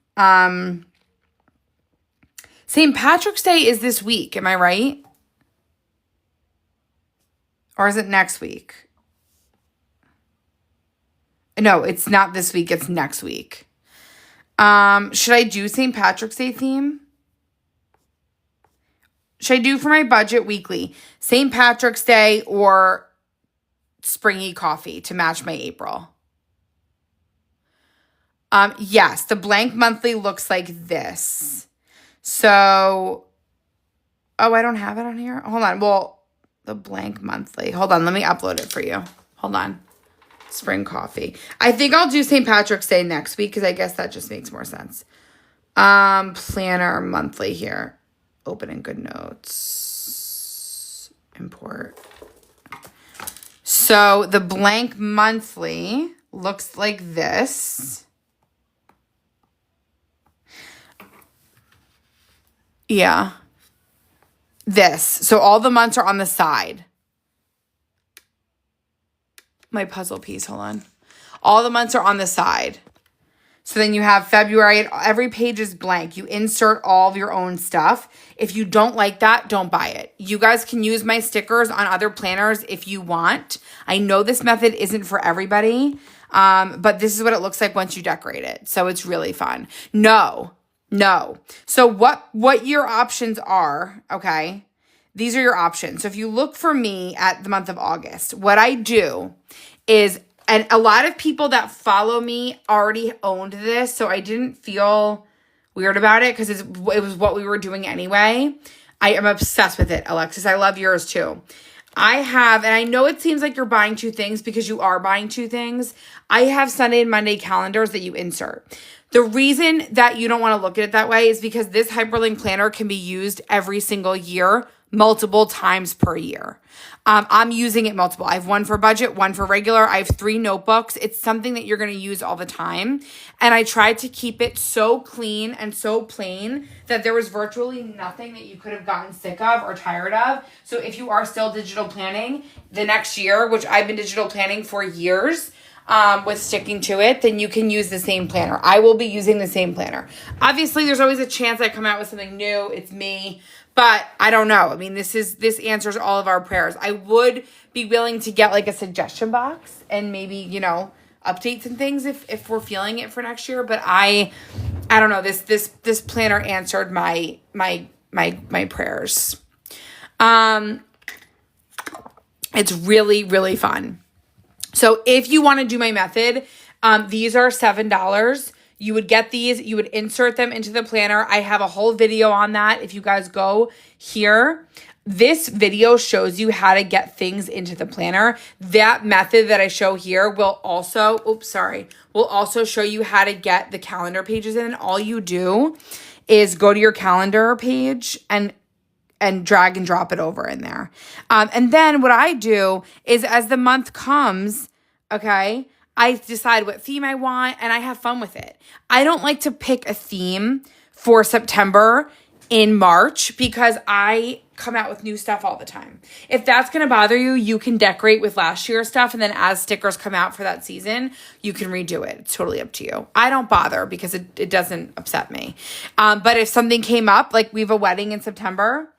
St. Patrick's Day is this week. Am I right? Or is it next week? No, it's not this week. It's next week. Should I do St. Patrick's Day theme? Should I do for my budget weekly St. Patrick's Day or springy coffee to match my April? Yes, the blank monthly looks like this. So, oh, I don't have it on here. Hold on. Well, the blank monthly. Hold on. Let me upload it for you. Hold on. Spring coffee. I think I'll do St. Patrick's Day next week because I guess that just makes more sense. Planner monthly here. Open in GoodNotes. Import. So the blank monthly looks like this. Yeah. This. So all the months are on the side. My puzzle piece, hold on. All the months are on the side. So then you have February, every page is blank. You insert all of your own stuff. If you don't like that, don't buy it. You guys can use my stickers on other planners if you want. I know this method isn't for everybody, but this is what it looks like once you decorate it. So it's really fun. No. So what your options are, okay? These are your options. So if you look for me at the month of August, what I do is, and a lot of people that follow me already owned this, so I didn't feel weird about it because it was what we were doing anyway. I am obsessed with it, Alexis. I love yours too. I have, and I know it seems like you're buying 2 things because you are buying 2 things. I have Sunday and Monday calendars that you insert. The reason that you don't want to look at it that way is because this hyperlink planner can be used every single year, multiple times per year. I'm using it multiple. I have one for budget, one for regular. I have 3 notebooks. It's something that you're going to use all the time. And I tried to keep it so clean and so plain that there was virtually nothing that you could have gotten sick of or tired of. So if you are still digital planning the next year, which I've been digital planning for years, with sticking to it, then you can use the same planner. I will be using the same planner. Obviously, there's always a chance I come out with something new. It's me. But I don't know. I mean, this answers all of our prayers. I would be willing to get like a suggestion box and maybe, updates and things if we're feeling it for next year. But I don't know. This planner answered my prayers. It's really, really fun. So if you want to do my method, these are $7. You would get these, you would insert them into the planner. I have a whole video on that. If you guys go here, this video shows you how to get things into the planner. That method that I show here will also show you how to get the calendar pages in. All you do is go to your calendar page and drag and drop it over in there. And then what I do is as the month comes, okay, I decide what theme I want and I have fun with it. I don't like to pick a theme for September in March because I come out with new stuff all the time. If that's going to bother you, you can decorate with last year's stuff and then as stickers come out for that season, you can redo it. It's totally up to you. I don't bother because it doesn't upset me. But if something came up, like we have a wedding in September,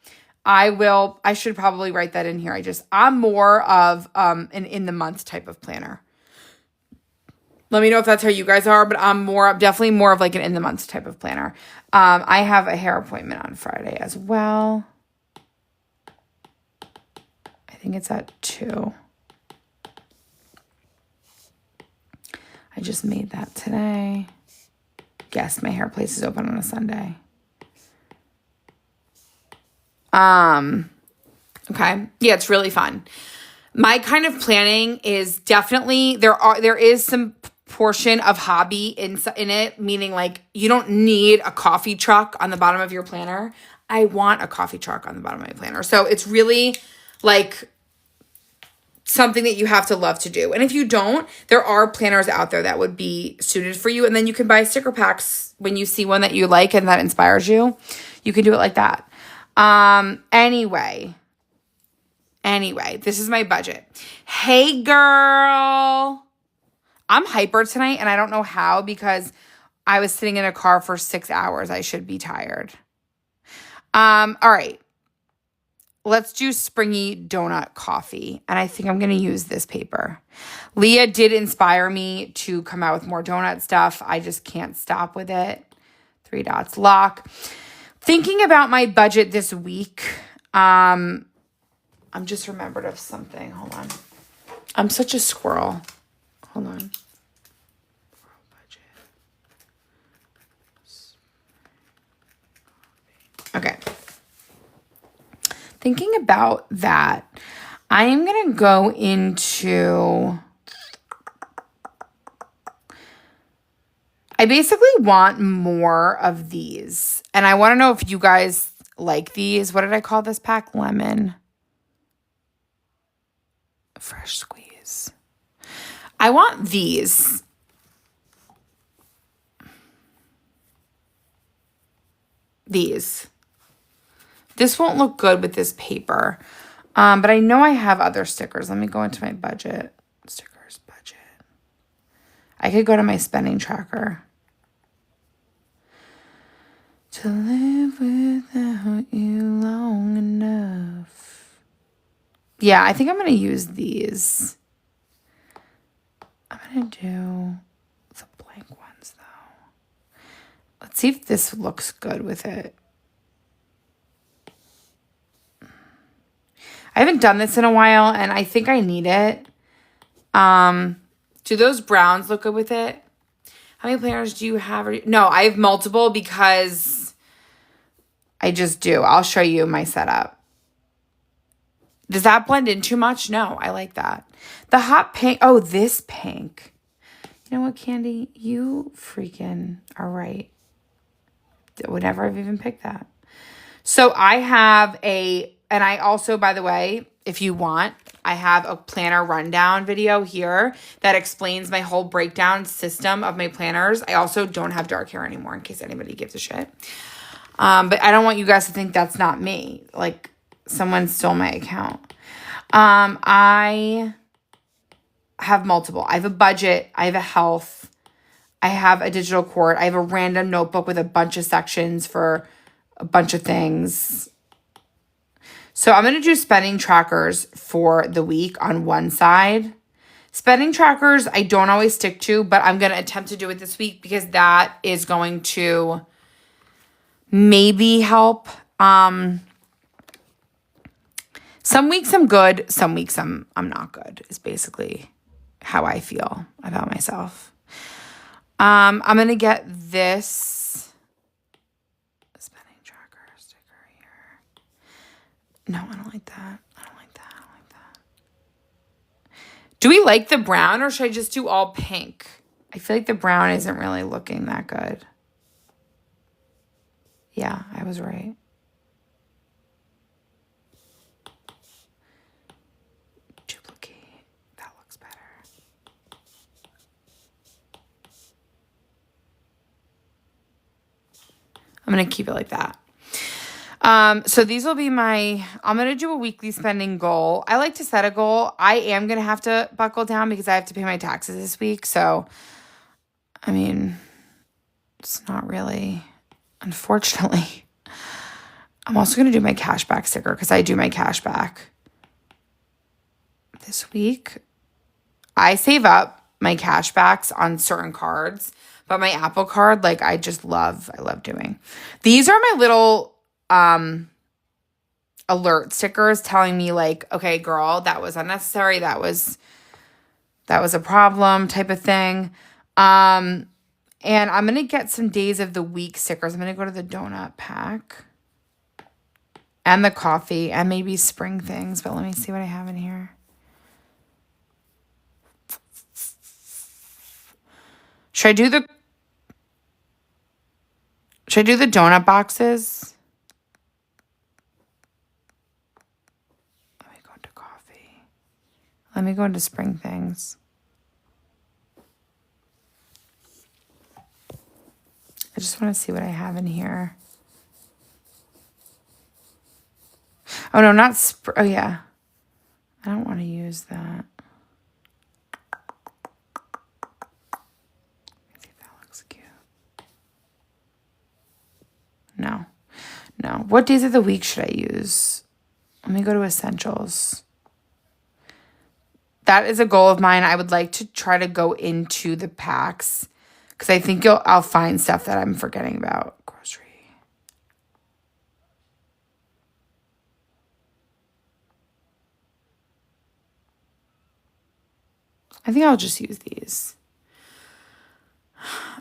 I should probably write that in here. I'm more of an in the month type of planner. Let me know if that's how you guys are, but I'm definitely more of like an in the month type of planner. I have a hair appointment on Friday as well. I think it's at 2. I just made that today. Yes, my hair place is open on a Sunday. Okay. Yeah, it's really fun. My kind of planning is definitely, there is some portion of hobby in it, meaning like you don't need a coffee truck on the bottom of your planner. I want a coffee truck on the bottom of my planner. So it's really like something that you have to love to do. And if you don't, there are planners out there that would be suited for you. And then you can buy sticker packs when you see one that you like and that inspires you. You can do it like that. Anyway, this is my budget. Hey, girl. I'm hyper tonight, and I don't know how because I was sitting in a car for 6 hours. I should be tired. All right. Let's do springy donut coffee. And I think I'm going to use this paper. Leah did inspire me to come out with more donut stuff. I just can't stop with it. 3 dots lock. Thinking about my budget this week. I'm just remembered of something. Hold on. I'm such a squirrel. Hold on. Okay. Thinking about that, I am going to go into... I basically want more of these. And I want to know if you guys like these. What did I call this pack? Lemon. Fresh squeeze. I want these. These. This won't look good with this paper. But I know I have other stickers. Let me go into my budget. Stickers, budget. I could go to my spending tracker. To live without you long enough. Yeah, I think I'm going to use these. I'm going to do the blank ones, though. Let's see if this looks good with it. I haven't done this in a while, and I think I need it. Do those browns look good with it? How many planners do you have? No, I have multiple because I just do. I'll show you my setup. Does that blend in too much? No, I like that. The hot pink. Oh, this pink. You know what, Candy? You freaking are right. Would never have even picked that. So I have and I also, by the way, if you want, I have a planner rundown video here that explains my whole breakdown system of my planners. I also don't have dark hair anymore in case anybody gives a shit. But I don't want you guys to think that's not me. Like someone stole my account. I have multiple. I have a budget. I have a health. I have a digital quart. I have a random notebook with a bunch of sections for a bunch of things. So I'm going to do spending trackers for the week on one side. Spending trackers I don't always stick to, but I'm going to attempt to do it this week because that is going to maybe help. Some weeks I'm good, some weeks I'm not good is basically how I feel about myself. I'm going to get this spending tracker sticker here. No, I don't like that. I don't like that. Do we like the brown or should I just do all pink? I feel like the brown isn't really looking that good. Yeah, I was right. Duplicate. That looks better. I'm going to keep it like that. So these will be I'm going to do a weekly spending goal. I like to set a goal. I am going to have to buckle down because I have to pay my taxes this week. So, I mean, it's not really, unfortunately. I'm also going to do my cashback sticker because I do my cashback this week. I save up my cashbacks on certain cards, but my Apple Card, like I love doing. These are my little alert stickers telling me like, okay, girl, that was unnecessary. That was a problem type of thing. And I'm going to get some days of the week stickers. I'm going to go to the donut pack and the coffee and maybe spring things, but let me see what I have in here. Should I do the donut boxes? Let me go into spring things. I just want to see what I have in here. Oh, no, not oh, yeah. I don't want to use that. See if that looks cute. No. No. What days of the week should I use? Let me go to essentials. That is a goal of mine. I would like to try to go into the packs because I think I'll find stuff that I'm forgetting about. Grocery. I think I'll just use these.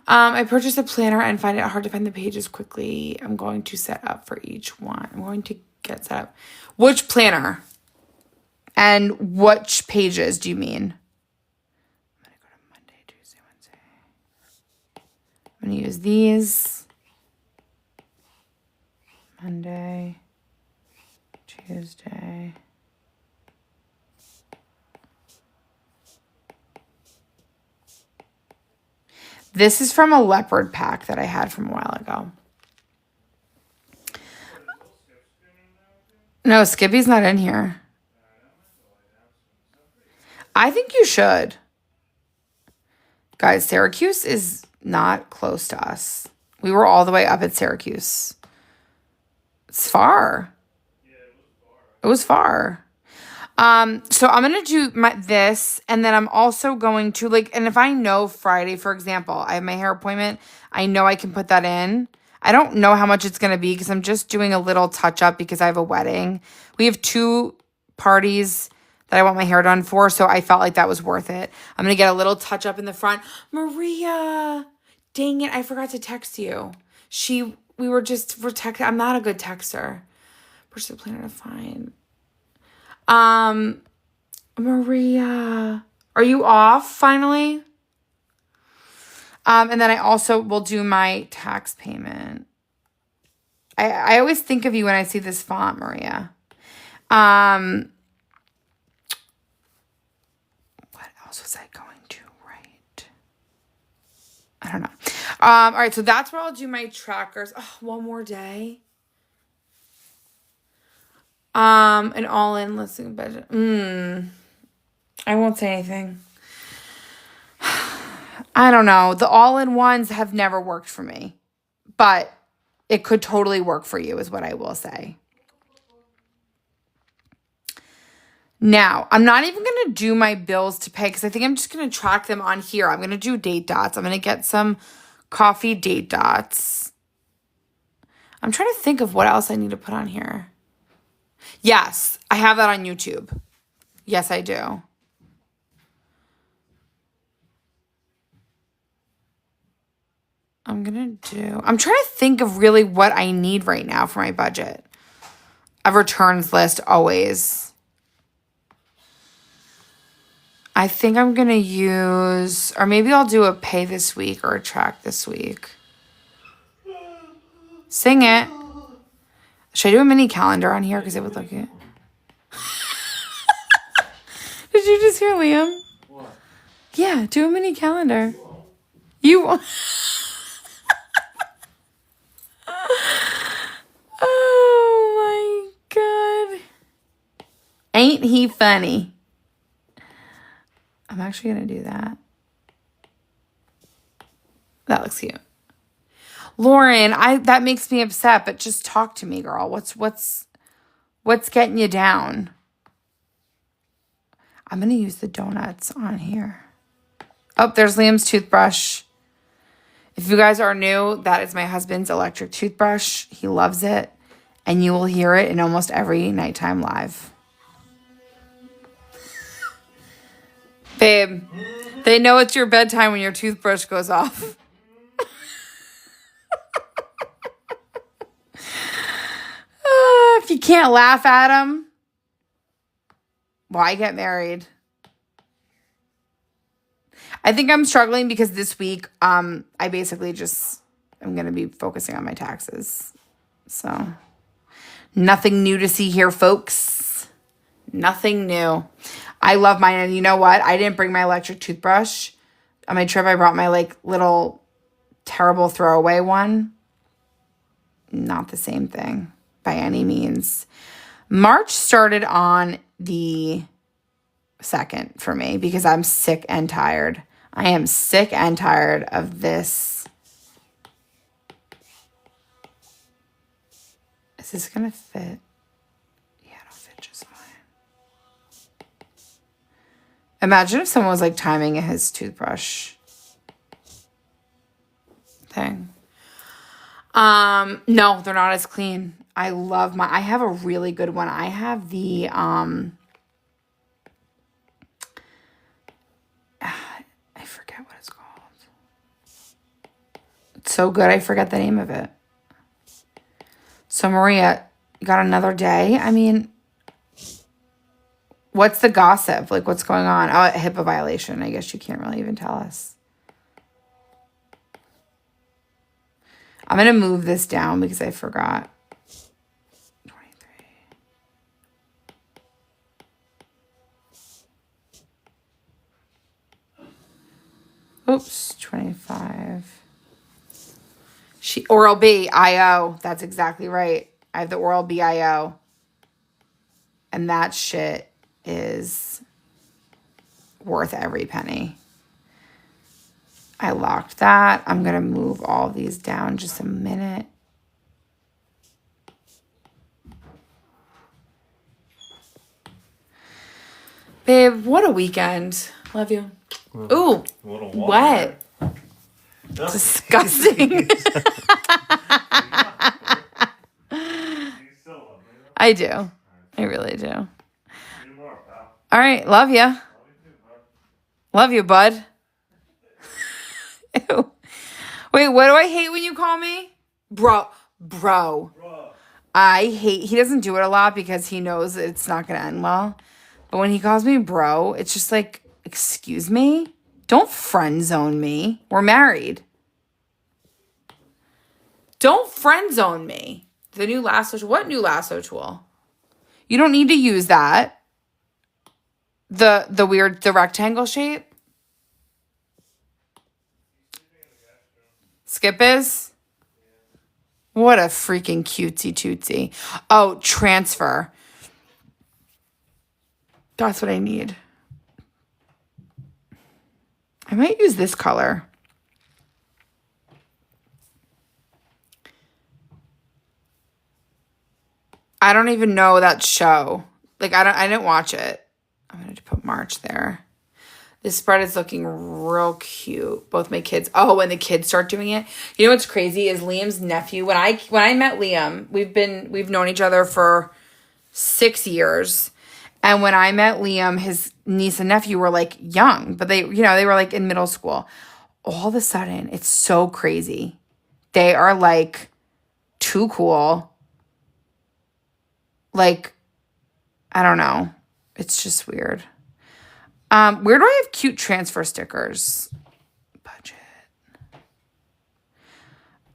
I purchased a planner and find it hard to find the pages quickly. I'm going to set up for each one. I'm going to get set up. Which planner? And which pages do you mean? I'm going to go to Monday, Tuesday, Wednesday. I'm going to use these. Monday, Tuesday. This is from a leopard pack that I had from a while ago. No, Skippy's not in here. I think you should. Guys, Syracuse is not close to us. We were all the way up at Syracuse. It's far. It was far. So I'm going to do this, and then I'm also going to, and if I know Friday, for example, I have my hair appointment, I know I can put that in. I don't know how much it's going to be because I'm just doing a little touch-up because I have a wedding. We have 2 parties that I want my hair done for, so I felt like that was worth it. I'm going to get a little touch-up in the front. Maria, dang it, I forgot to text you. We were texting. I'm not a good texter. Where's the planner to find? Maria, are you off finally? And then I also will do my tax payment. I always think of you when I see this font, Maria. What else was I going to write? I don't know. All right, so that's where I'll do my trackers. Oh, one more day. An all-in listing budget. I won't say anything. I don't know. The all-in ones have never worked for me, but it could totally work for you is what I will say. Now, I'm not even going to do my bills to pay because I think I'm just going to track them on here. I'm going to do date dots. I'm going to get some coffee date dots. I'm trying to think of what else I need to put on here. Yes, I have that on YouTube. Yes, I do. I'm trying to think of really what I need right now for my budget. A returns list always. I think I'm going to use, or maybe I'll do a pay this week or a track this week. Sing it. Should I do a mini calendar on here? Because it would look good. Did you just hear Liam? What? Yeah, do a mini calendar. You. Oh my God. Ain't he funny? I'm actually going to do that. That looks cute. Lauren, that makes me upset, but just talk to me, girl. What's getting you down? I'm going to use the donuts on here. Oh, there's Liam's toothbrush. If you guys are new, that is my husband's electric toothbrush. He loves it, and you will hear it in almost every nighttime live. Babe, they know it's your bedtime when your toothbrush goes off. If you can't laugh at them, why get married? I think I'm struggling because this week, I basically I'm going to be focusing on my taxes. So, nothing new to see here, folks. Nothing new. I love mine. And you know what? I didn't bring my electric toothbrush. On my trip, I brought my like little terrible throwaway one. Not the same thing by any means. March started on the 2nd for me because I'm sick and tired. I am sick and tired of this. Is this going to fit? Yeah, it'll fit just fine. Imagine if someone was like timing his toothbrush thing. No, they're not as clean. I have a really good one. I have the, I forget what it's called. It's so good. I forget the name of it. So Maria, you got another day? I mean, what's the gossip? Like, what's going on? Oh, a HIPAA violation. I guess you can't really even tell us. I'm going to move this down because I forgot. 23. Oops, 25. Oral-B, IO. That's exactly right. I have the Oral-B IO. And that shit is worth every penny. I locked that. I'm going to move all these down just a minute. Babe, what a weekend. Love you. Ooh, wet. Disgusting. I do. I really do. All right. Love you. Love you, bud. Ew. Wait, what do I hate when you call me? Bro. I hate, he doesn't do it a lot because he knows that it's not going to end well. But when he calls me bro, it's just like, excuse me? Don't friend zone me. We're married. Don't friend zone me. The new lasso tool. What new lasso tool? You don't need to use that. The rectangle shape. Skip is? What a freaking cutesy tootsy. Oh, transfer. That's what I need. I might use this color. I don't even know that show. Like I didn't watch it. I'm gonna put March there. This spread is looking real cute. Both my kids. Oh, when the kids start doing it. You know what's crazy is Liam's nephew. When I met Liam, we've known each other for 6 years. And when I met Liam, his niece and nephew were like young, but they were like in middle school. All of a sudden, it's so crazy. They are like too cool. Like, I don't know. It's just weird. Where do I have cute transfer stickers? Budget.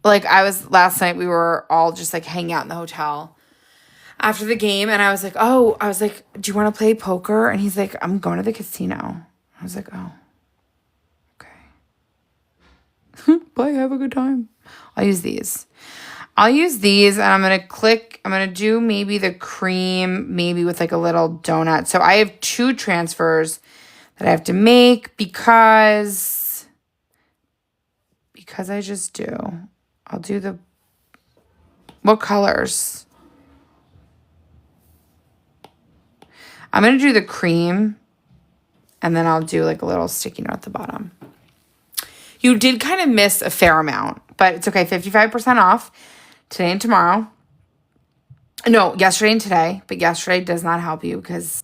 Like last night we were all just like hanging out in the hotel after the game. And I was like, do you want to play poker? And he's like, I'm going to the casino. I was like, oh, okay. Bye, have a good time. I'll use these and I'm going to do maybe the cream, maybe with like a little donut. So I have 2 transfers that I have to make because I just do. I'll do what colors? I'm going to do the cream and then I'll do like a little sticky note at the bottom. You did kind of miss a fair amount, but it's okay. 55% off today and tomorrow. No, yesterday and today, but yesterday does not help you because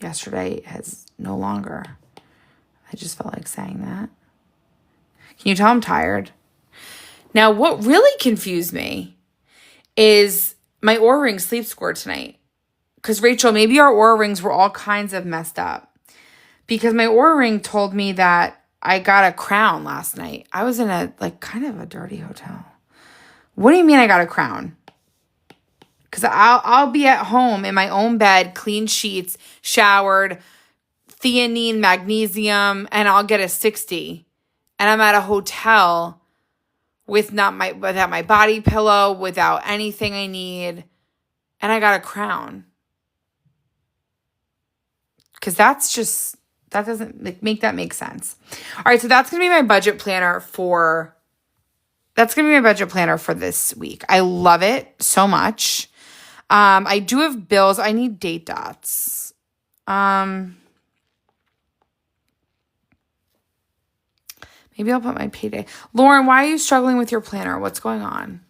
yesterday has no longer. I just felt like saying that. Can you tell I'm tired? Now, what really confused me is my Oura Ring sleep score tonight. Because, Rachel, maybe our Oura Rings were all kinds of messed up. Because my Oura Ring told me that I got a crown last night. I was in a, like, kind of a dirty hotel. What do you mean I got a crown? Because I'll be at home in my own bed, clean sheets, showered, theanine, magnesium, and I'll get a 60. And I'm at a hotel without my body pillow, without anything I need, and I got a crown. Because that doesn't make that make sense. All right, so that's going to be my budget planner for this week. I love it so much. I do have bills. I need date dots. Maybe I'll put my payday. Lauren, why are you struggling with your planner? What's going on?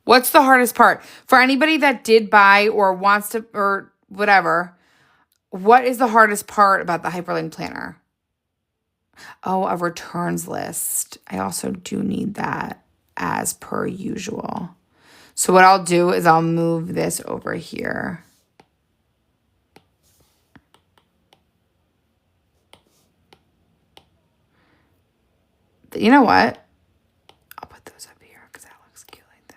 What's the hardest part? For anybody that did buy or wants to or whatever, what is the hardest part about the Hyperlink planner? Oh, a returns list. I also do need that as per usual. So what I'll do is I'll move this over here. You know what? I'll put those up here because that looks cute like that.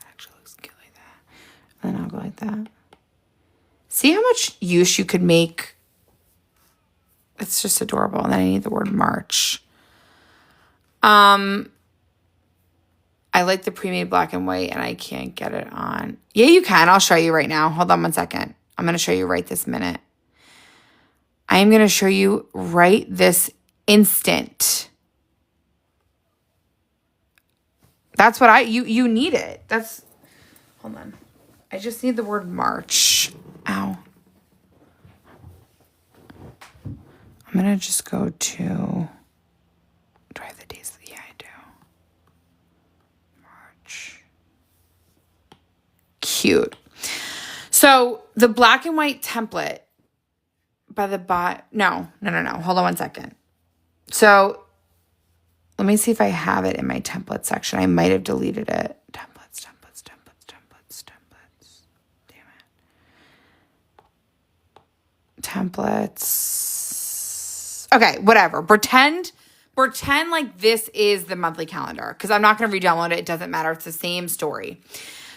That actually looks cute like that. And then I'll go like that. See how much use you could make? It's just adorable. And then I need the word March. I like the pre-made black and white and I can't get it on. Yeah, you can. I'll show you right now. Hold on one second. I'm going to show you right this minute. I am going to show you right this instant. That's what you need it. Hold on. I just need the word March. Ow. I'm going to just go to, do I have the days? Yeah, I do. March. Cute. So the black and white template by the no. Hold on one second. So let me see if I have it in my template section. I might have deleted it. Templates. Damn it. Templates. Okay, whatever. Pretend like this is the monthly calendar because I'm not going to re-download it. It doesn't matter. It's the same story.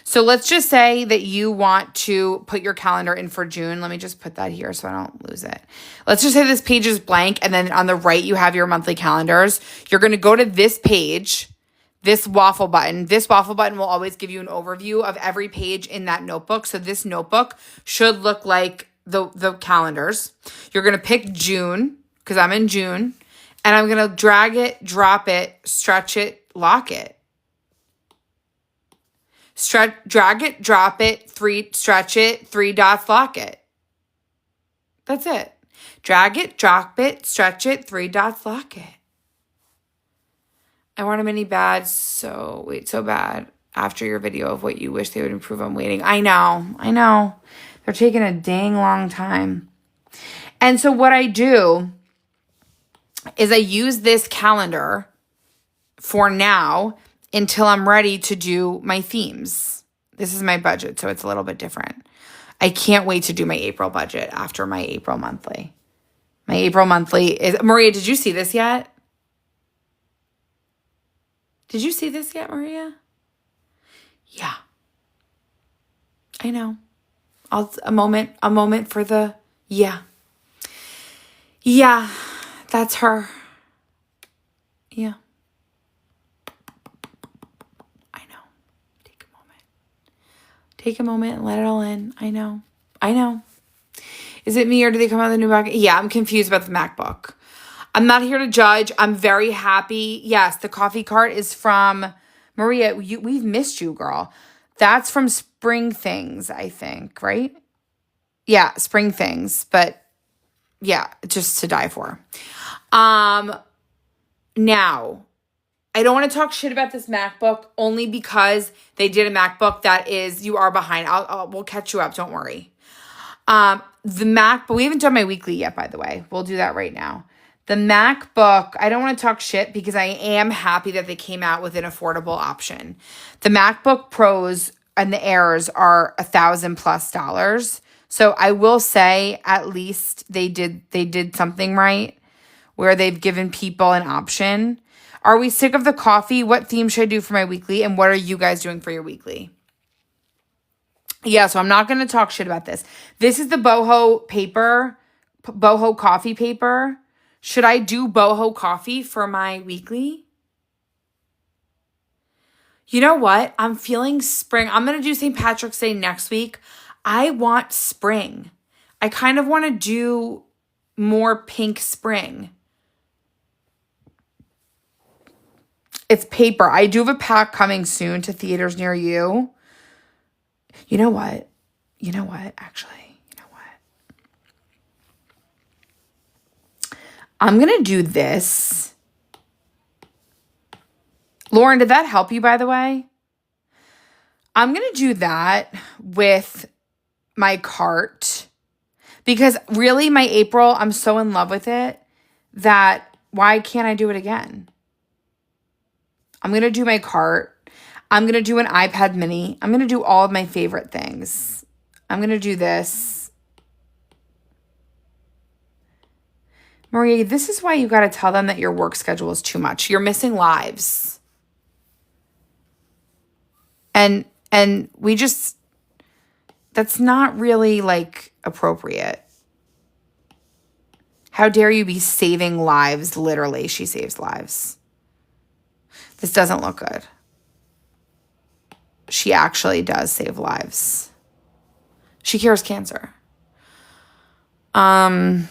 So let's just say that you want to put your calendar in for June. Let me just put that here so I don't lose it. Let's just say this page is blank and then on the right you have your monthly calendars. You're going to go to this page, this waffle button. This waffle button will always give you an overview of every page in that notebook. So this notebook should look like the calendars. You're going to pick June because I'm in June and I'm going to drag it, drop it, stretch it, lock it. Drag it, drop it, stretch it, 3 dots, lock it. That's it. Drag it, drop it, stretch it, 3 dots, lock it. I want a mini badge so bad after your video of what you wish they would improve. I'm waiting. I know. They're taking a dang long time. And so what I do is I use this calendar for now until I'm ready to do my themes. This is my budget, so it's a little bit different. I can't wait to do my April budget after my April monthly. My April monthly is... Maria, did you see this yet? Did you see this yet, Maria? Yeah. I know. A moment for the... Yeah. Yeah, that's her. Yeah. Take a moment and let it all in. I know. Is it me or do they come out with a new MacBook? Yeah, I'm confused about the MacBook. I'm not here to judge. I'm very happy. Yes, the coffee cart is from Maria. We've missed you, girl. That's from Spring Things, I think, right? Yeah, Spring Things. But yeah, just to die for. Now, I don't want to talk shit about this MacBook only because they did a MacBook that is, you are behind. We'll catch you up. Don't worry. The MacBook, we haven't done my weekly yet, by the way. We'll do that right now. The MacBook, I don't want to talk shit because I am happy that they came out with an affordable option. The MacBook Pros and the Airs are $1,000+. So I will say at least they did something right where they've given people an option. Are we sick of the coffee? What theme should I do for my weekly? And what are you guys doing for your weekly? Yeah, so I'm not going to talk shit about this. This is the boho paper, boho coffee paper. Should I do boho coffee for my weekly? You know what? I'm feeling spring. I'm going to do St. Patrick's Day next week. I want spring. I kind of want to do more pink spring. It's paper. I do have a pack coming soon to theaters near you. You know what? Actually, you know what? I'm going to do this. Lauren, did that help you, by the way? I'm going to do that with my cart because really my April, I'm so in love with it that why can't I do it again? I'm going to do my cart. I'm going to do an iPad mini. I'm going to do all of my favorite things. I'm going to do this. Maria, this is why you got to tell them that your work schedule is too much. You're missing lives. And we just, that's not really like appropriate. How dare you be saving lives? Literally, she saves lives. This doesn't look good. She actually does save lives. She cures cancer. Okay,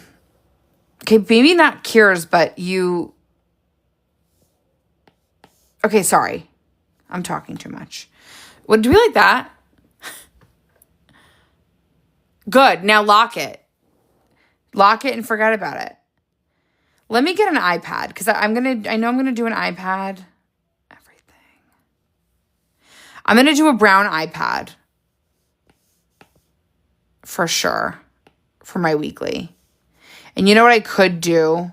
maybe not cures, but you... Okay, sorry. I'm talking too much. What, do we like that? Good. Now lock it. Lock it and forget about it. Let me get an iPad because I know I'm gonna do an iPad. Everything. I'm gonna do a brown iPad. For sure. For my weekly. And you know what I could do?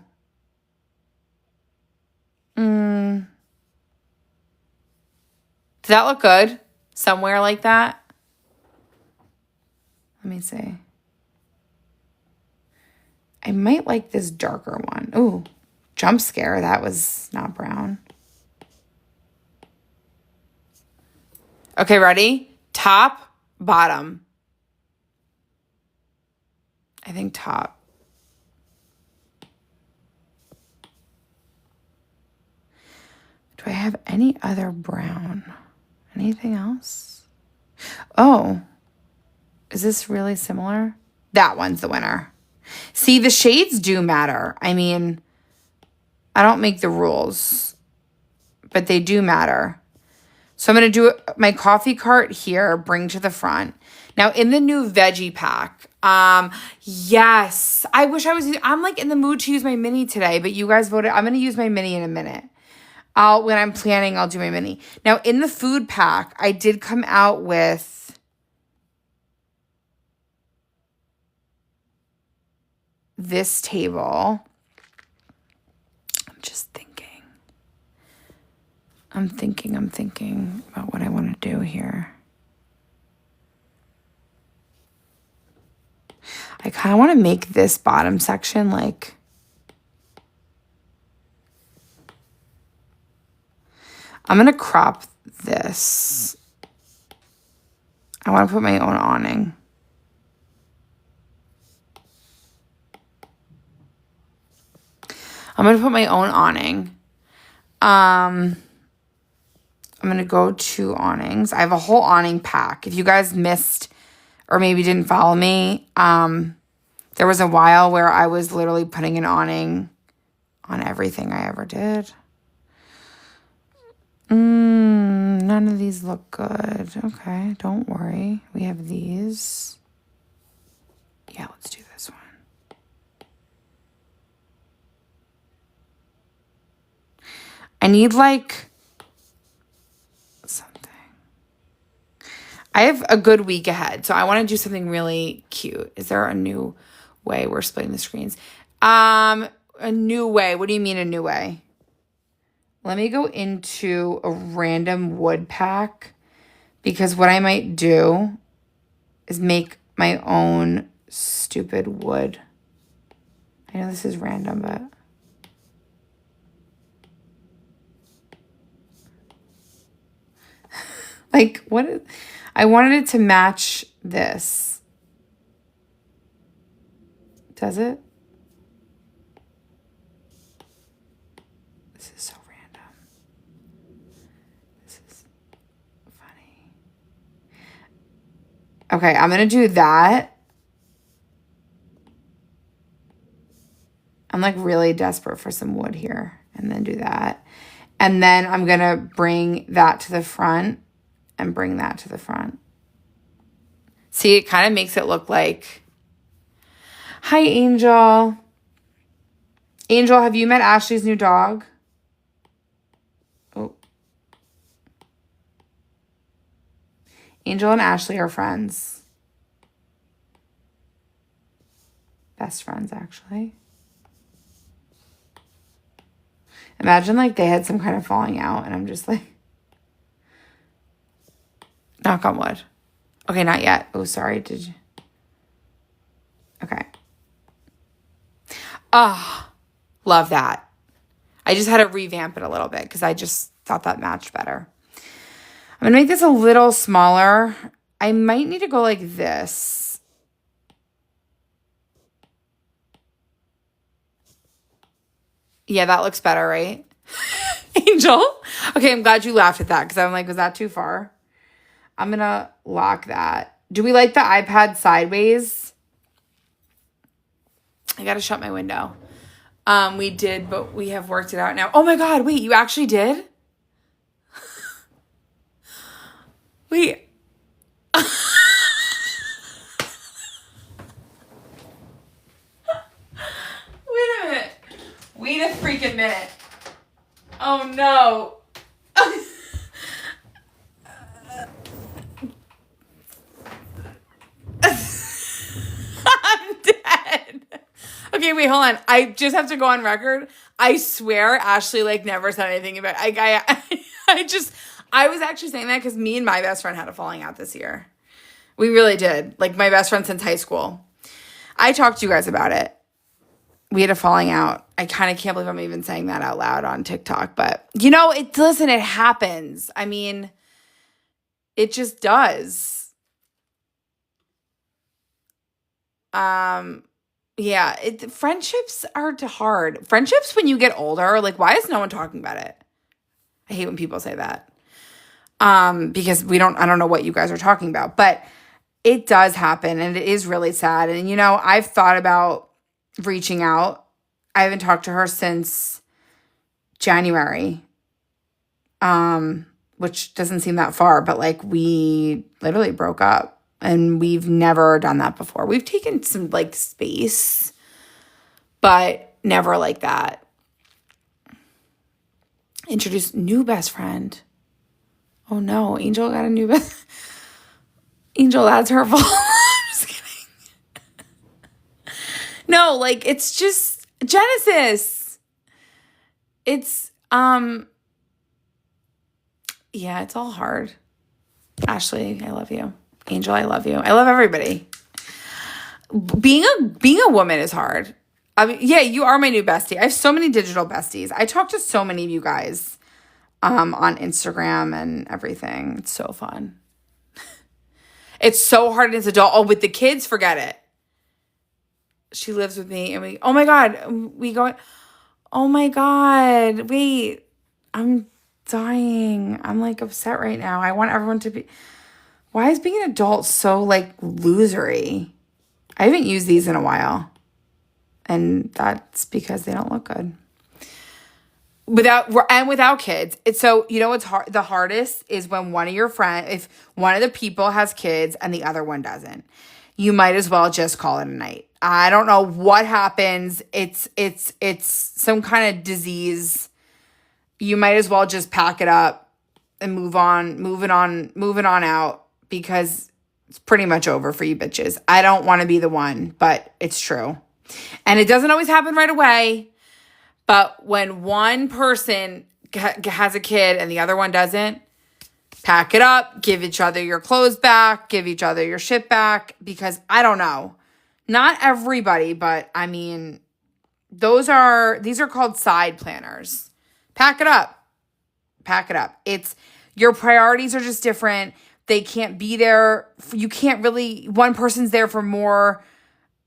Does that look good? Somewhere like that? Let me see. I might like this darker one. Ooh, jump scare. That was not brown. Okay, ready? Top, bottom. I think top. Do I have any other brown? Anything else? Oh, is this really similar? That one's the winner. See, the shades do matter. I mean, I don't make the rules, but they do matter. So I'm going to do my coffee cart here, bring to the front. Now, in the new veggie pack, yes, I wish I'm like in the mood to use my mini today, but you guys voted. I'm going to use my mini in a minute. When I'm planning, I'll do my mini. Now, in the food pack, I did come out with this table. I'm just thinking. I'm thinking about what I want to do here. I kind of want to make this bottom section like... I'm going to crop this. I want to put my own awning. I'm going to put my own awning. I'm going to go to awnings. I have a whole awning pack. If you guys missed or maybe didn't follow me, there was a while where I was literally putting an awning on everything I ever did. None of these look good. Okay, don't worry. We have these. Yeah, let's do this one. I need like something. I have a good week ahead, so I want to do something really cute. Is there a new way we're splitting the screens? A new way. What do you mean a new way? Let me go into a random wood pack because what I might do is make my own stupid wood. I know this is random, but... like, what is... I wanted it to match this. Does it? This is so random. This is funny. Okay, I'm going to do that. I'm like really desperate for some wood here, and then do that. And then I'm going to bring that to the front and bring that to the front. See, it kind of makes it look like, hi, Angel. Angel, have you met Ashley's new dog? Oh. Angel and Ashley are friends. Best friends, actually. Imagine like they had some kind of falling out and I'm just like, knock on wood. Okay, not yet. Oh, sorry. Did you? Okay. Ah, love that. I just had to revamp it a little bit because I just thought that matched better. I'm going to make this a little smaller. I might need to go like this. Yeah, that looks better, right? Angel? Okay, I'm glad you laughed at that because I'm like, was that too far? I'm going to lock that. Do we like the iPad sideways? I got to shut my window. We did, but we have worked it out now. Oh my God, wait, you actually did? Wait. Wait a minute. Wait a freaking minute. Oh no. I'm dead. Okay, wait, hold on. I just have to go on record. I swear Ashley like never said anything about I was actually saying that because me and my best friend had a falling out this year. We really did. Like my best friend since high school. I talked to you guys about it. We had a falling out. I kind of can't believe I'm even saying that out loud on TikTok, but you know, listen, it happens. I mean, it just does. Yeah, friendships are hard. Friendships when you get older, like why is no one talking about it? I hate when people say that. Because I don't know what you guys are talking about, but it does happen and it is really sad. And you know, I've thought about reaching out. I haven't talked to her since January. Which doesn't seem that far, but like we literally broke up. And we've never done that before. We've taken some like space, but never like that. Introduced new best friend. Oh no, Angel got a new best. Angel, that's her fault. I'm just kidding. No, like it's just Genesis. It's yeah, it's all hard. Ashley, I love you. Angel, I love you. I love everybody. Being a woman is hard. I mean, yeah, you are my new bestie. I have so many digital besties. I talk to so many of you guys on Instagram and everything. It's so fun. It's so hard as an adult. Oh, with the kids, forget it. She lives with me and oh my God, we go, oh my God, wait, I'm dying. I'm like upset right now. I want everyone to be, why is being an adult so like losery? I haven't used these in a while. And that's because they don't look good. Without kids. It's so, you know what's hard? The hardest is when one of your friends, if one of the people has kids and the other one doesn't, you might as well just call it a night. I don't know what happens. It's some kind of disease. You might as well just pack it up and moving on out. Because it's pretty much over for you bitches. I don't want to be the one, but it's true. And it doesn't always happen right away. But when one person has a kid and the other one doesn't, pack it up, give each other your clothes back, give each other your shit back. Because I don't know. Not everybody, but I mean, these are called side planners. Pack it up. Pack it up. Your priorities are just different. they can't be there. You can't really, one person's there for more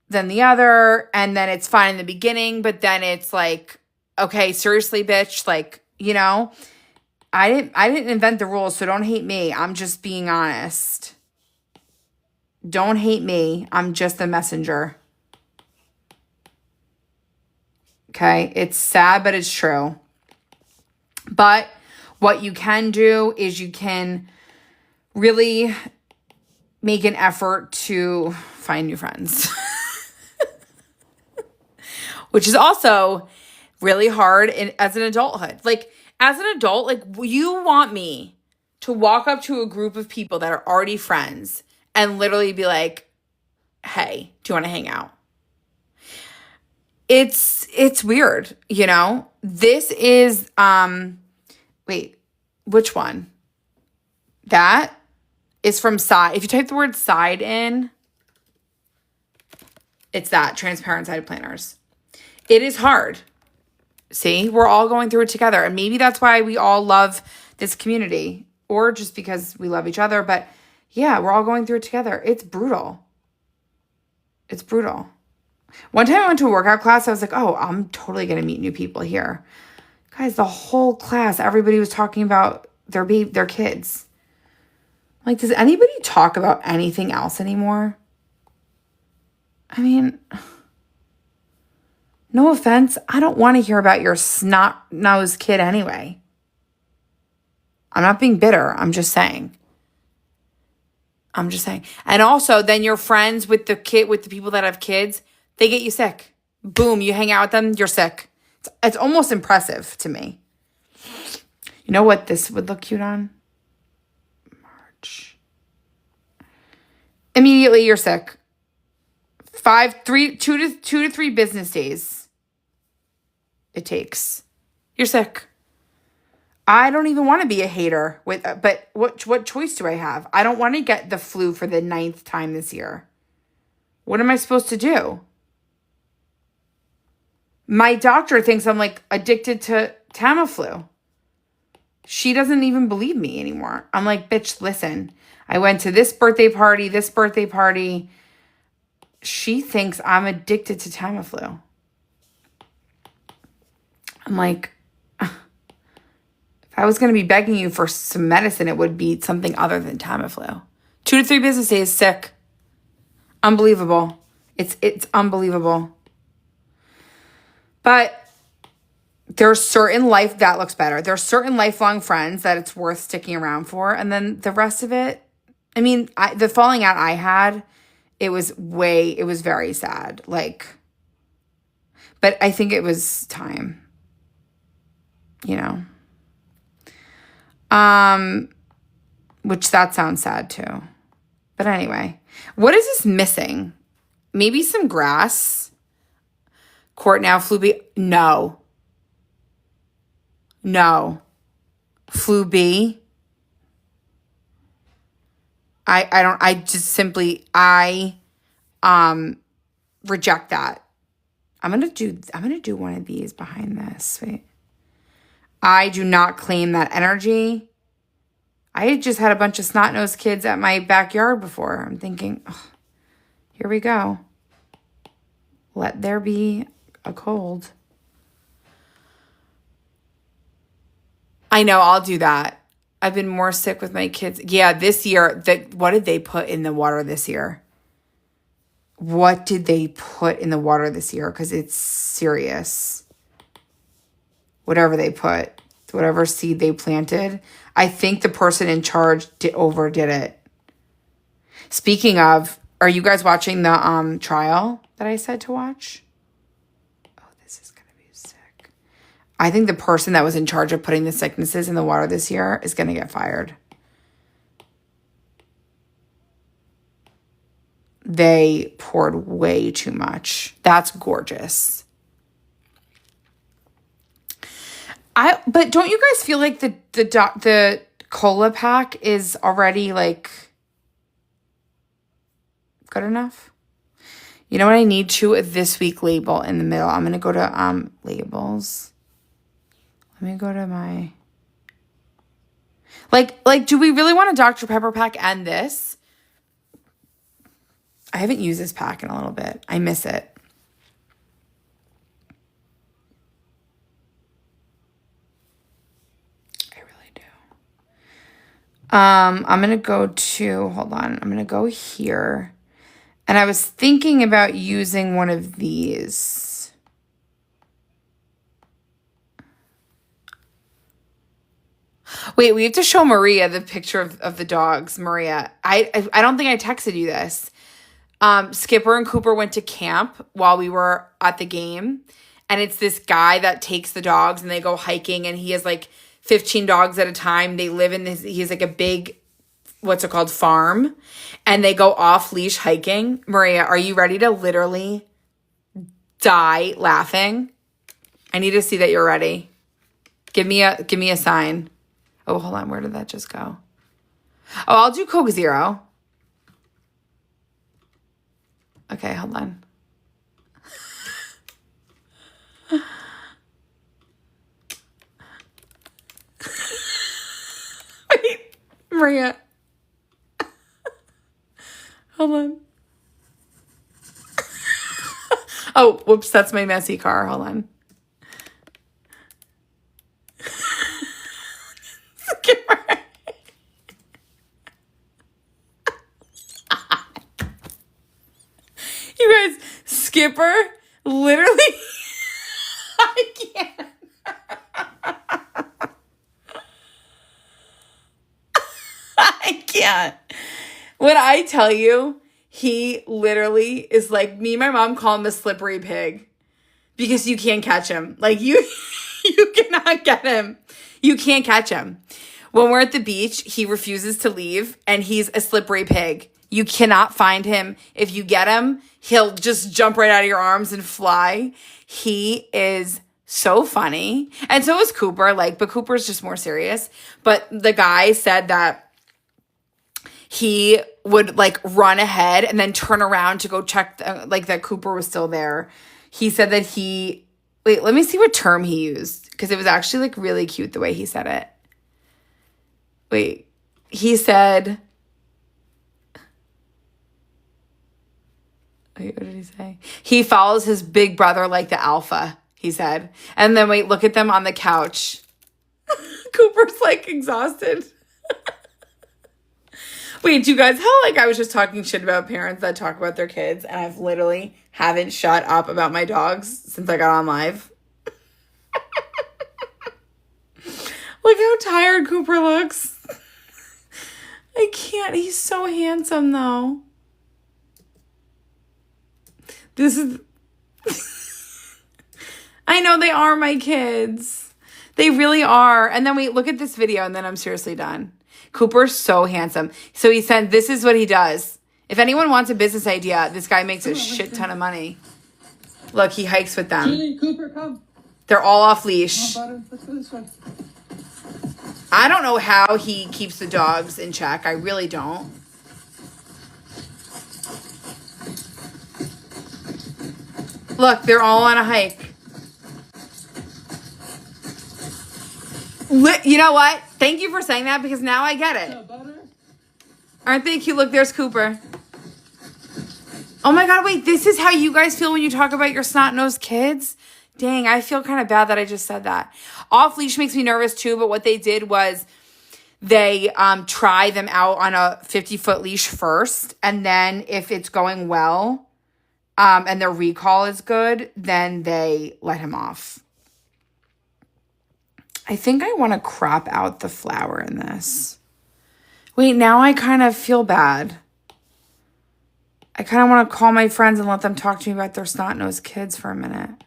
than the other, and then it's fine in the beginning, but then it's like, okay, seriously, bitch, like, you know, I didn't invent the rules, so don't hate me. I'm just being honest. Don't hate me. I'm just the messenger. Okay? It's sad, but it's true. But what you can do is you can really make an effort to find new friends. Which is also really hard as an adulthood. Like, as an adult, like, you want me to walk up to a group of people that are already friends and literally be like, hey, do you want to hang out? It's weird, you know? This is, wait, which one? That is from Side. If you type the word Side in, it's that, Transparent Side Planners. It is hard. See, we're all going through it together. And maybe that's why we all love this community, or just because we love each other. But yeah, we're all going through it together. It's brutal. It's brutal. One time I went to a workout class. I was like, oh, I'm totally going to meet new people here. Guys, the whole class, everybody was talking about their kids. Like, does anybody talk about anything else anymore? I mean, no offense, I don't want to hear about your snot-nosed kid anyway. I'm not being bitter. I'm just saying. And also, then you're friends with the people that have kids. They get you sick. Boom, you hang out with them, you're sick. It's almost impressive to me. You know what this would look cute on? March. Immediately, you're sick. 2 to 3 business days. It takes. You're sick. I don't even want to be a hater but what choice do I have? I don't want to get the flu for the 9th time this year. What am I supposed to do? My doctor thinks I'm like addicted to Tamiflu. She doesn't even believe me anymore. I'm like, bitch, listen. I went to this birthday party. She thinks I'm addicted to Tamiflu. I'm like, if I was going to be begging you for some medicine, it would be something other than Tamiflu. 2 to 3 business days, sick. Unbelievable. It's unbelievable. But there's certain life that looks better. There's certain lifelong friends that it's worth sticking around for. And then the rest of it, I mean, the falling out I had, it was very sad. Like, but I think it was time, you know? Which that sounds sad too. But anyway, what is this missing? Maybe some grass. Court now, Flu B. No. Flu B. I reject that. I'm gonna do one of these behind this. Wait. I do not claim that energy. I just had a bunch of snot-nosed kids at my backyard before. I'm thinking, oh, here we go. Let there be a cold. I know, I'll do that. I've been more sick with my kids. Yeah, this year, what did they put in the water this year? What did they put in the water this year? Because it's serious. Whatever they put, whatever seed they planted. I think the person in charge overdid it. Speaking of, are you guys watching the trial that I said to watch? Oh, this is going to be sick. I think the person that was in charge of putting the sicknesses in the water this year is going to get fired. They poured way too much. That's gorgeous. But don't you guys feel like the cola pack is already like good enough? You know what I need to this week label in the middle. I'm gonna go to labels. Let me go to my Like, do we really want a Dr. Pepper pack and this? I haven't used this pack in a little bit. I miss it. I really do. I'm going to go to, hold on. I'm going to go here. And I was thinking about using one of these. Wait, we have to show Maria the picture of the dogs. Maria, I don't think I texted you this. Skipper and Cooper went to camp while we were at the game. And it's this guy that takes the dogs and they go hiking. And he has like 15 dogs at a time. They live in this, he's like a big, what's it called, farm. And they go off leash hiking. Maria, are you ready to literally die laughing? I need to see that you're ready. Give me a sign. Oh, hold on. Where did that just go? Oh, I'll do Coke Zero. Okay, hold on. Wait, Maria. Hold on. Oh, whoops, that's my messy car. Hold on. You guys, Skipper, literally, I can't. I can't. When I tell you, he literally is like, me and my mom call him a slippery pig because you can't catch him. Like you cannot get him. You can't catch him. When we're at the beach, he refuses to leave and he's a slippery pig. You cannot find him. If you get him, he'll just jump right out of your arms and fly. He is so funny. And so is Cooper, but Cooper's just more serious. But the guy said that he would run ahead and then turn around to go check that Cooper was still there. He said that wait, let me see what term he used because it was actually really cute the way he said it. Wait, he said, wait, what did he say? He follows his big brother like the alpha, he said. And then wait, look at them on the couch. Cooper's exhausted. Wait, you guys, how I was just talking shit about parents that talk about their kids and I've literally haven't shut up about my dogs since I got on live. Look how tired Cooper looks. I can't. He's so handsome, though. This is... I know they are my kids. They really are. And then wait, look at this video and then I'm seriously done. Cooper's so handsome. So he said, this is what he does. If anyone wants a business idea, this guy makes a shit ton of money. Look, he hikes with them. Julie, Cooper, come. They're all off leash. Let's go this way. I don't know how he keeps the dogs in check. I really don't. Look, they're all on a hike. You know what? Thank you for saying that because now I get it. Aren't they cute? Look, there's Cooper. Oh my God, wait, this is how you guys feel when you talk about your snot-nosed kids? Dang, I feel kind of bad that I just said that. Off leash makes me nervous too, but what they did was they try them out on a 50-foot leash first, and then if it's going well and their recall is good, then they let him off. I think I want to crop out the flower in this. Wait, now I kind of feel bad. I kind of want to call my friends and let them talk to me about their snot-nosed kids for a minute.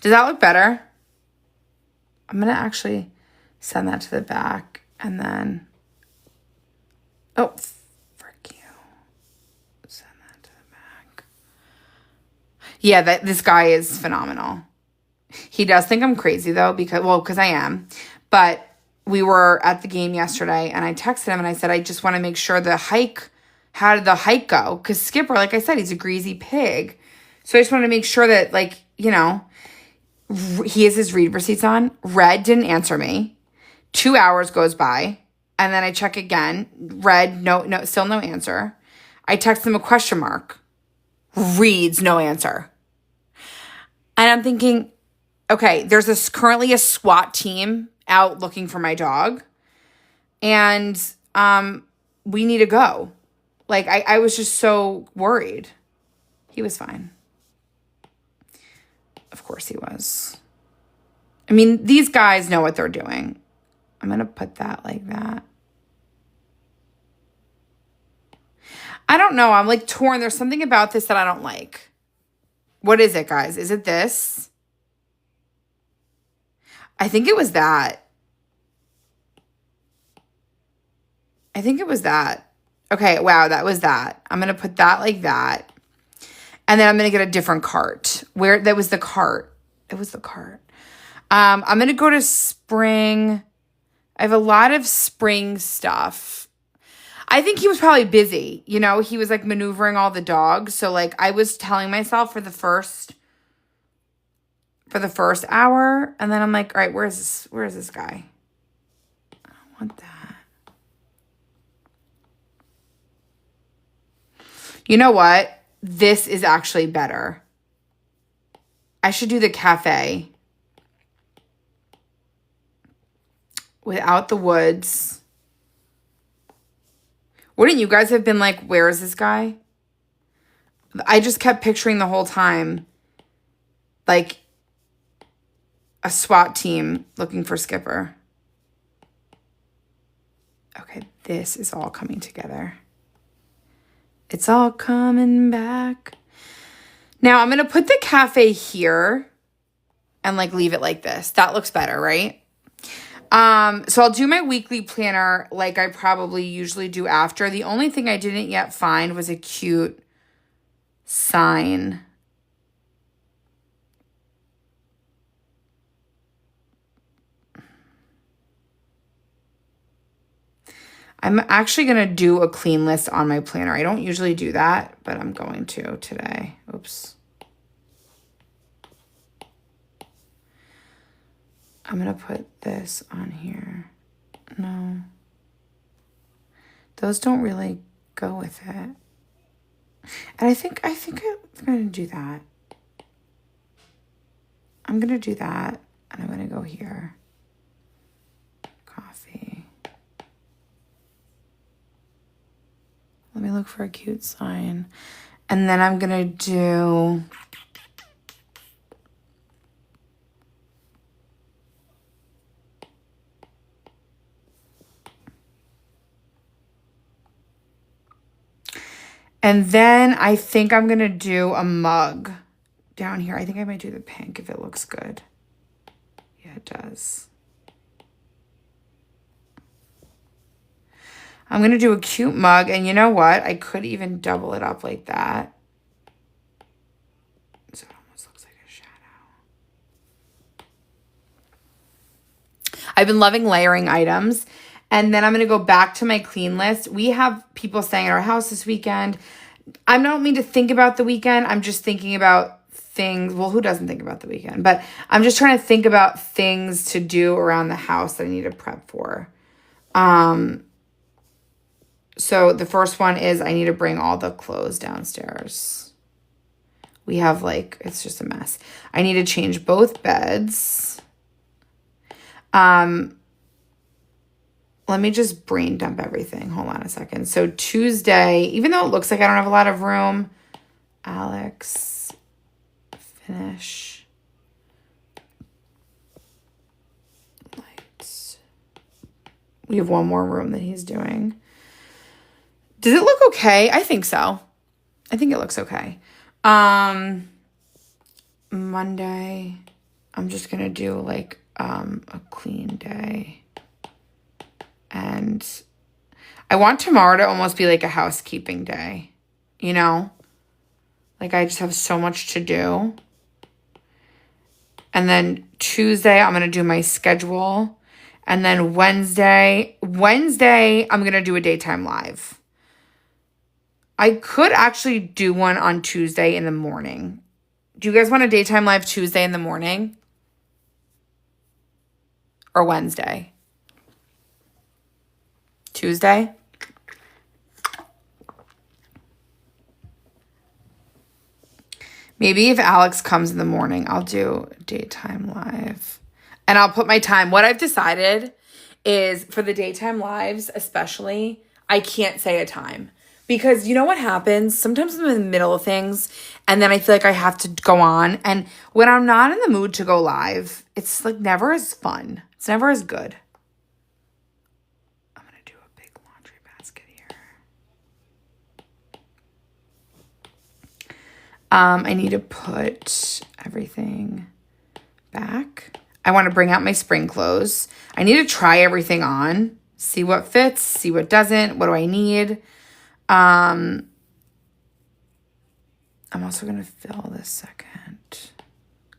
Does that look better? I'm going to actually send that to the back and then... Oh, frick you. Send that to the back. Yeah, this guy is phenomenal. He does think I'm crazy though because I am. But we were at the game yesterday and I texted him and I said, I just want to make sure how did the hike go? Because Skipper, like I said, he's a greasy pig. So I just want to make sure that He has his read receipts on. Red didn't answer me. 2 hours goes by. And then I check again. Red, no, still no answer. I text him a question mark. Reads, no answer. And I'm thinking, okay, there's currently a SWAT team out looking for my dog. And we need to go. Like, I was just so worried. He was fine. Of course he was. I mean, these guys know what they're doing. I'm going to put that like that. I don't know. I'm like torn. There's something about this that I don't like. What is it, guys? Is it this? I think it was that. I think it was that. Okay, wow, that was that. I'm going to put that like that. And then I'm going to get a different cart. That was the cart. It was the cart. I'm going to go to spring. I have a lot of spring stuff. I think he was probably busy. You know, he was like maneuvering all the dogs. So like I was telling myself for the first hour. And then I'm like, all right, where is this guy? I don't want that. You know what? This is actually better. I should do the cafe without the woods. Wouldn't you guys have been like, where is this guy? I just kept picturing the whole time, like a SWAT team looking for Skipper. Okay, this is all coming together. It's all coming back. Now I'm going to put the cafe here and like leave it like this. That looks better, right? So I'll do my weekly planner like I probably usually do after. The only thing I didn't yet find was a cute sign. I'm actually going to do a clean list on my planner. I don't usually do that, but I'm going to today. Oops. I'm going to put this on here. No. Those don't really go with it. And I think I'm going to do that. I'm going to do that, and I'm going to go here. Coffee. Let me look for a cute sign. And then I'm going to do... And then I think I'm going to do a mug down here. I think I might do the pink if it looks good. Yeah, it does. I'm going to do a cute mug. And you know what? I could even double it up like that. So it almost looks like a shadow. I've been loving layering items. And then I'm going to go back to my clean list. We have people staying at our house this weekend. I don't mean to think about the weekend. I'm just thinking about things. Well, who doesn't think about the weekend? But I'm just trying to think about things to do around the house that I need to prep for. So the first one is I need to bring all the clothes downstairs. We have it's just a mess. I need to change both beds. Let me just brain dump everything. Hold on a second. So Tuesday, even though it looks like I don't have a lot of room, Alex, finish. Lights. We have one more room that he's doing. Does it look okay? I think so. I think it looks okay. Monday, I'm just going to do a clean day. And I want tomorrow to almost be like a housekeeping day, you know? Like I just have so much to do. And then Tuesday, I'm going to do my schedule. And then Wednesday, I'm going to do a daytime live. I could actually do one on Tuesday in the morning. Do you guys want a daytime live Tuesday in the morning? or Wednesday? Tuesday? Maybe if Alex comes in the morning, I'll do daytime live. And I'll put my time. What I've decided is for the daytime lives, especially, I can't say a time. Because you know what happens? Sometimes I'm in the middle of things and then I feel like I have to go on. And when I'm not in the mood to go live, it's like never as fun. It's never as good. I'm going to do a big laundry basket here. I need to put everything back. I want to bring out my spring clothes. I need to try everything on, see what fits, see what doesn't, what do I need. I'm also going to fill this second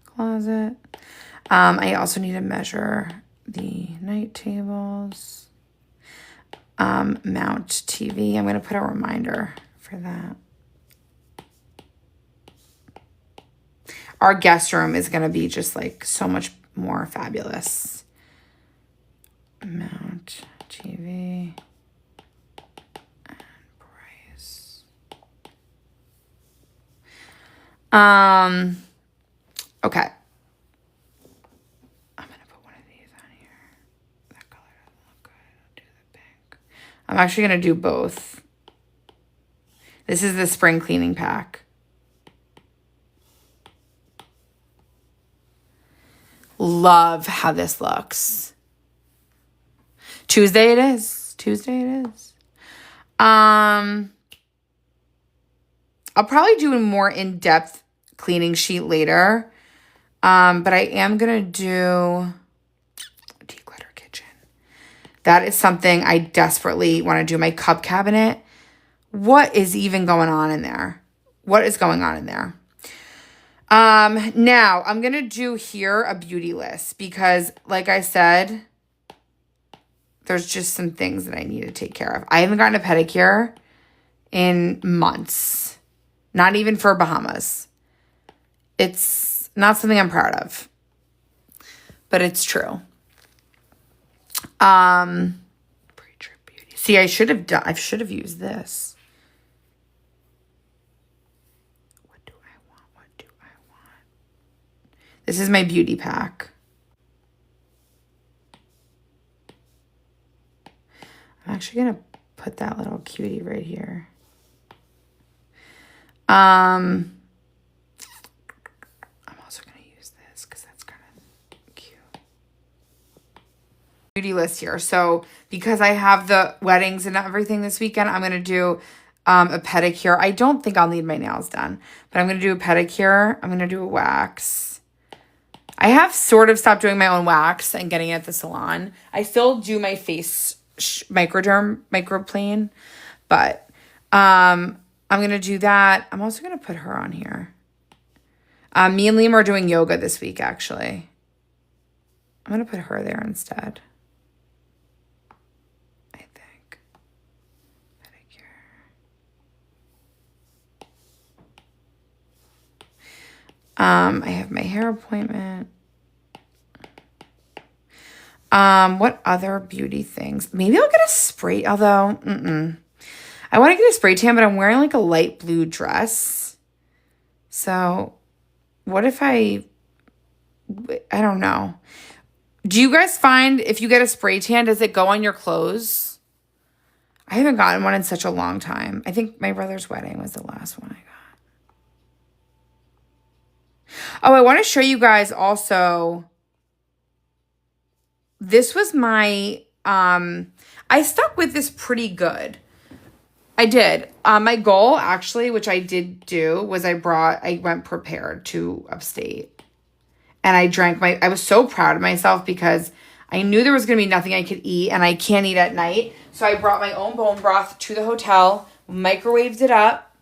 closet. I also need to measure the night tables. Mount TV. I'm going to put a reminder for that. Our guest room is going to be just like so much more fabulous. Mount TV and price. Okay. I'm going to put one of these on here. That color doesn't look good. I'll do the pink. I'm actually going to do both. This is the spring cleaning pack. Love how this looks. Tuesday it is. I'll probably do a more in-depth cleaning sheet later. But I am going to do declutter kitchen. That is something I desperately want to do. My cup cabinet. What is even going on in there? What is going on in there? Now I'm going to do here a beauty list because like I said, there's just some things that I need to take care of. I haven't gotten a pedicure in months, not even for Bahamas. It's not something I'm proud of, but it's true. Pre-trip beauty. See, I should have used this. This is my beauty pack. I'm actually going to put that little cutie right here. I'm also going to use this because that's kind of cute. Beauty list here. So because I have the weddings and everything this weekend, I'm going to do a pedicure. I don't think I'll need my nails done, but I'm going to do a pedicure. I'm going to do a wax. I have sort of stopped doing my own wax and getting it at the salon. I still do my face microplane, but I'm going to do that. I'm also going to put her on here. Me and Liam are doing yoga this week, actually. I'm going to put her there instead. I think. Pedicure. I have my hair appointment. What other beauty things? Maybe I'll get a spray, although, I want to get a spray tan, but I'm wearing like a light blue dress. So what if I don't know. Do you guys find if you get a spray tan, does it go on your clothes? I haven't gotten one in such a long time. I think my brother's wedding was the last one I got. Oh, I want to show you guys also. This was my, I stuck with this pretty good. I did. My goal actually, which I did do, was I went prepared to Upstate. And I was so proud of myself because I knew there was going to be nothing I could eat and I can't eat at night. So I brought my own bone broth to the hotel, microwaved it up.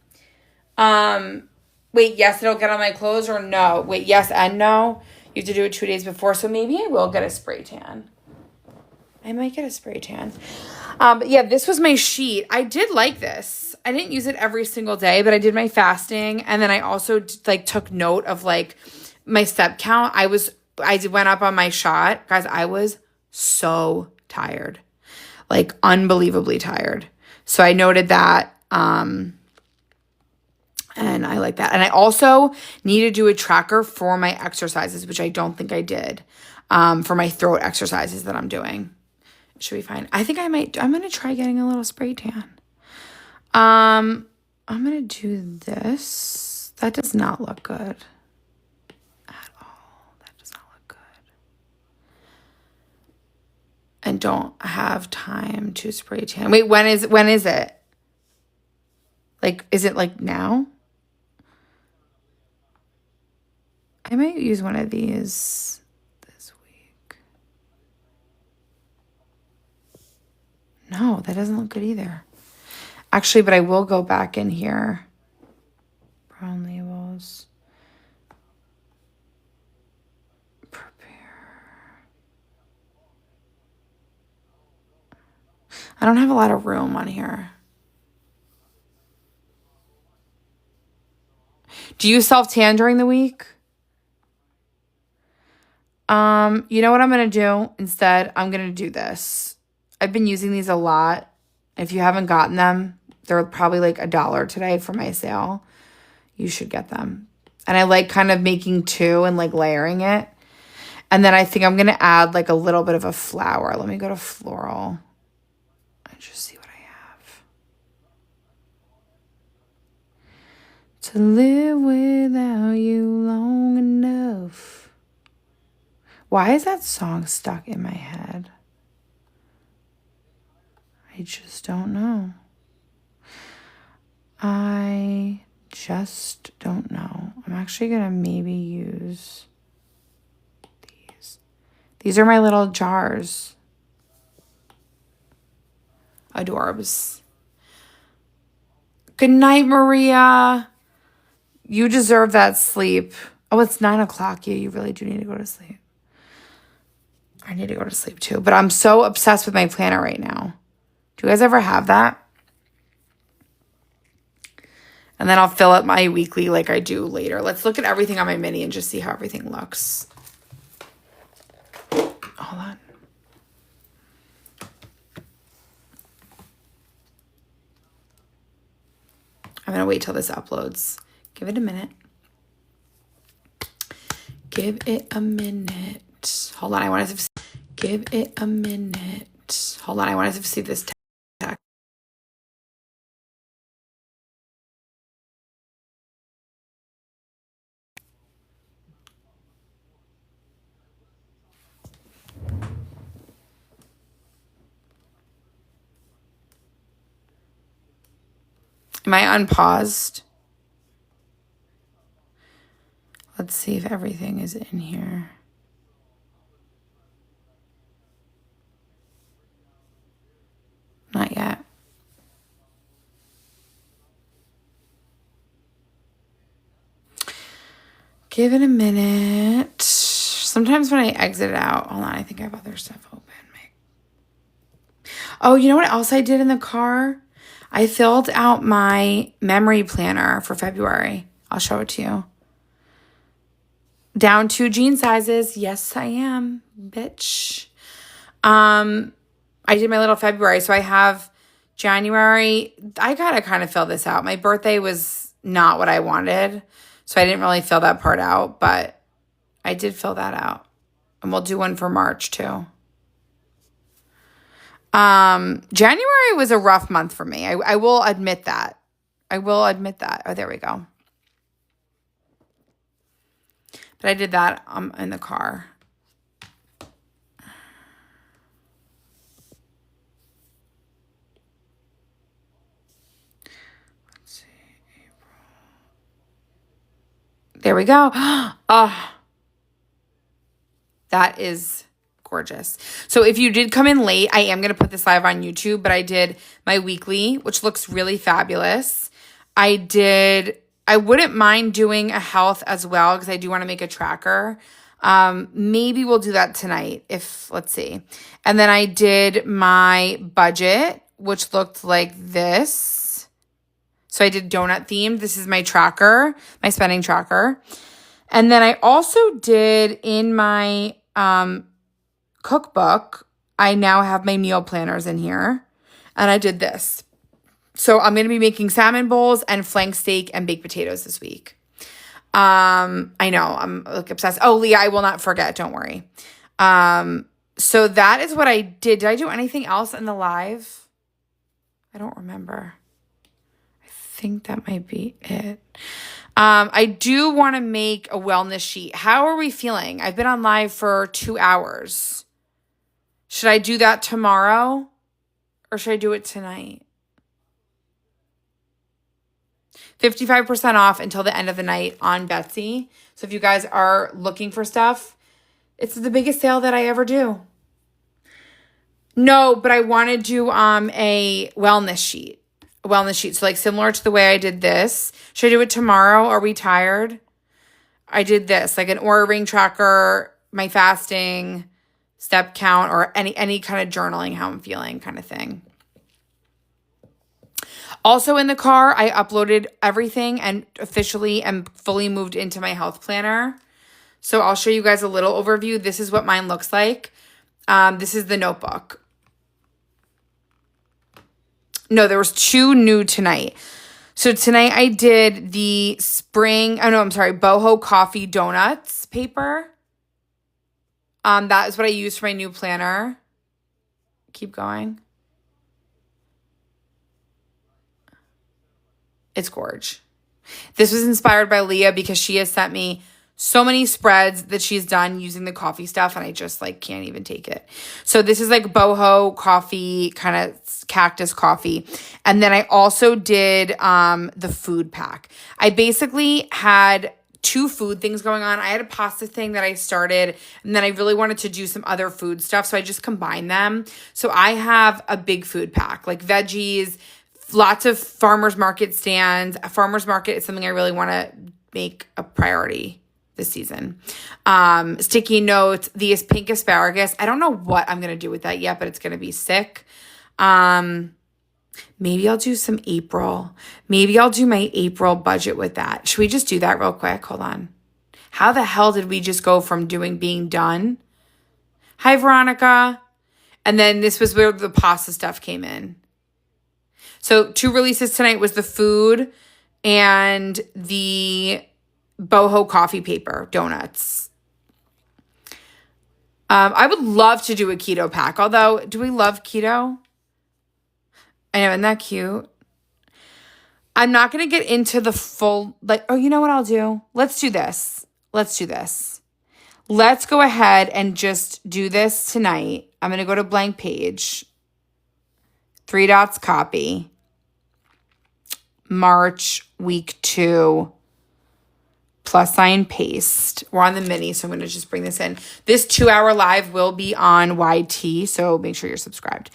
Wait, yes, it'll get on my clothes or no? Wait, yes and no. You have to do it 2 days before. So maybe I will get a spray tan. I might get a spray tan. But yeah, this was my sheet. I did like this. I didn't use it every single day, but I did my fasting. And then I also took note of my step count. I went up on my shot. Guys, I was so tired, like unbelievably tired. So I noted that, and I like that. And I also need to do a tracker for my exercises, which I don't think I did, for my throat exercises that I'm doing. Should be fine. I think I'm going to try getting a little spray tan. I'm going to do this. That does not look good at all. That does not look good. And don't have time to spray tan. Wait, when is it? Like, is it like now? I might use one of these this week. No, that doesn't look good either. Actually, but I will go back in here. Brown labels. Prepare. I don't have a lot of room on here. Do you self-tan during the week? You know what I'm going to do instead? I'm going to do this. I've been using these a lot. If you haven't gotten them, they're probably like $1 today for my sale. You should get them. And I like kind of making two and like layering it. And then I think I'm going to add like a little bit of a flower. Let me go to floral and just see what I have. To live without you long enough. Why is that song stuck in my head? I just don't know. I just don't know. I'm actually going to maybe use these. These are my little jars. Adorbs. Good night, Maria. You deserve that sleep. Oh, it's 9 o'clock. Yeah, you really do need to go to sleep. I need to go to sleep too. But I'm so obsessed with my planner right now. Do you guys ever have that? And then I'll fill up my weekly like I do later. Let's look at everything on my mini and just see how everything looks. Hold on. I'm going to wait till this uploads. Give it a minute. Give it a minute. Hold on. I want to give it a minute. Hold on. I want to see this text. Am I unpaused? Let's see if everything is in here. Not yet. Give it a minute. Sometimes when I exit it out, hold on, I think I have other stuff open. Oh, you know what else I did in the car? I filled out my memory planner for February. I'll show it to you. Down 2 jean sizes. Yes, I am, bitch. I did my little February, so I have January. I gotta kind of fill this out. My birthday was not what I wanted, so I didn't really fill that part out, but I did fill that out. And we'll do one for March too. January was a rough month for me. I will admit that. I will admit that. Oh, there we go. But I did that in the car. Let's see. April. There we go. Oh, that is gorgeous. So if you did come in late, I am going to put this live on YouTube, but I did my weekly, which looks really fabulous. I wouldn't mind doing a health as well because I do want to make a tracker. Maybe we'll do that tonight let's see. And then I did my budget, which looked like this. So I did donut themed. This is my tracker, my spending tracker. And then I also did in my, cookbook, I now have my meal planners in here. And I did this. So I'm going to be making salmon bowls and flank steak and baked potatoes this week. I know I'm like obsessed. Oh, Leah, I will not forget. Don't worry. So that is what I did. Did I do anything else in the live? I don't remember. I think that might be it. I do want to make a wellness sheet. How are we feeling? I've been on live for 2 hours. Should I do that tomorrow or should I do it tonight? 55% off until the end of the night on Betsy. So if you guys are looking for stuff, it's the biggest sale that I ever do. No, but I want to do a wellness sheet. A wellness sheet. So like similar to the way I did this. Should I do it tomorrow? Are we tired? I did this, like an Oura Ring tracker, my fasting, step count, or any kind of journaling, how I'm feeling kind of thing. Also in the car, I uploaded everything and officially am fully moved into my health planner. So I'll show you guys a little overview. This is what mine looks like. This is the notebook. No, there was 2 new tonight. So tonight I did the boho coffee donuts paper. That is what I use for my new planner. Keep going. It's gorge. This was inspired by Leah because she has sent me so many spreads that she's done using the coffee stuff and I just like can't even take it. So this is like boho coffee, kind of cactus coffee. And then I also did the food pack. I basically had 2 food things going on. I had a pasta thing that I started and then I really wanted to do some other food stuff. So I just combined them. So I have a big food pack, like veggies, lots of farmers market stands. A farmers market is something I really want to make a priority this season. Sticky notes, the pink asparagus. I don't know what I'm going to do with that yet, but it's going to be sick. Maybe I'll do some April. Maybe I'll do my April budget with that. Should we just do that real quick? Hold on. How the hell did we just go from being done? Hi, Veronica. And then this was where the pasta stuff came in. So 2 releases tonight was the food and the boho coffee paper donuts. I would love to do a keto pack. Although, do we love keto? I know, isn't that cute? I'm not going to get into the full, you know what I'll do? Let's do this. Let's go ahead and just do this tonight. I'm going to go to blank page. 3 dots copy. March week 2. + paste. We're on the mini, so I'm going to just bring this in. This 2-hour live will be on YT, so make sure you're subscribed.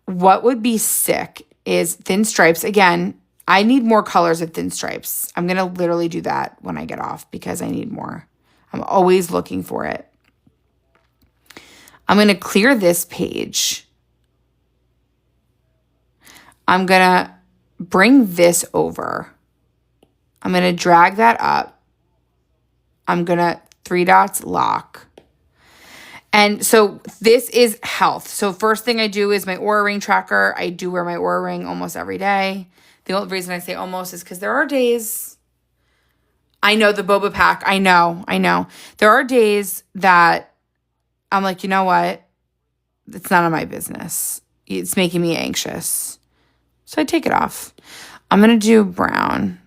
What would be sick is thin stripes. Again, I need more colors of thin stripes. I'm going to literally do that when I get off because I need more. I'm always looking for it. I'm going to clear this page. I'm going to bring this over. I'm going to drag that up. I'm going to 3 dots lock. And so this is health. So first thing I do is my Oura Ring tracker. I do wear my Oura Ring almost every day. The only reason I say almost is because there are days. I know the boba pack. I know. There are days that I'm like, you know what? It's none of my business. It's making me anxious. So I take it off. I'm going to do brown.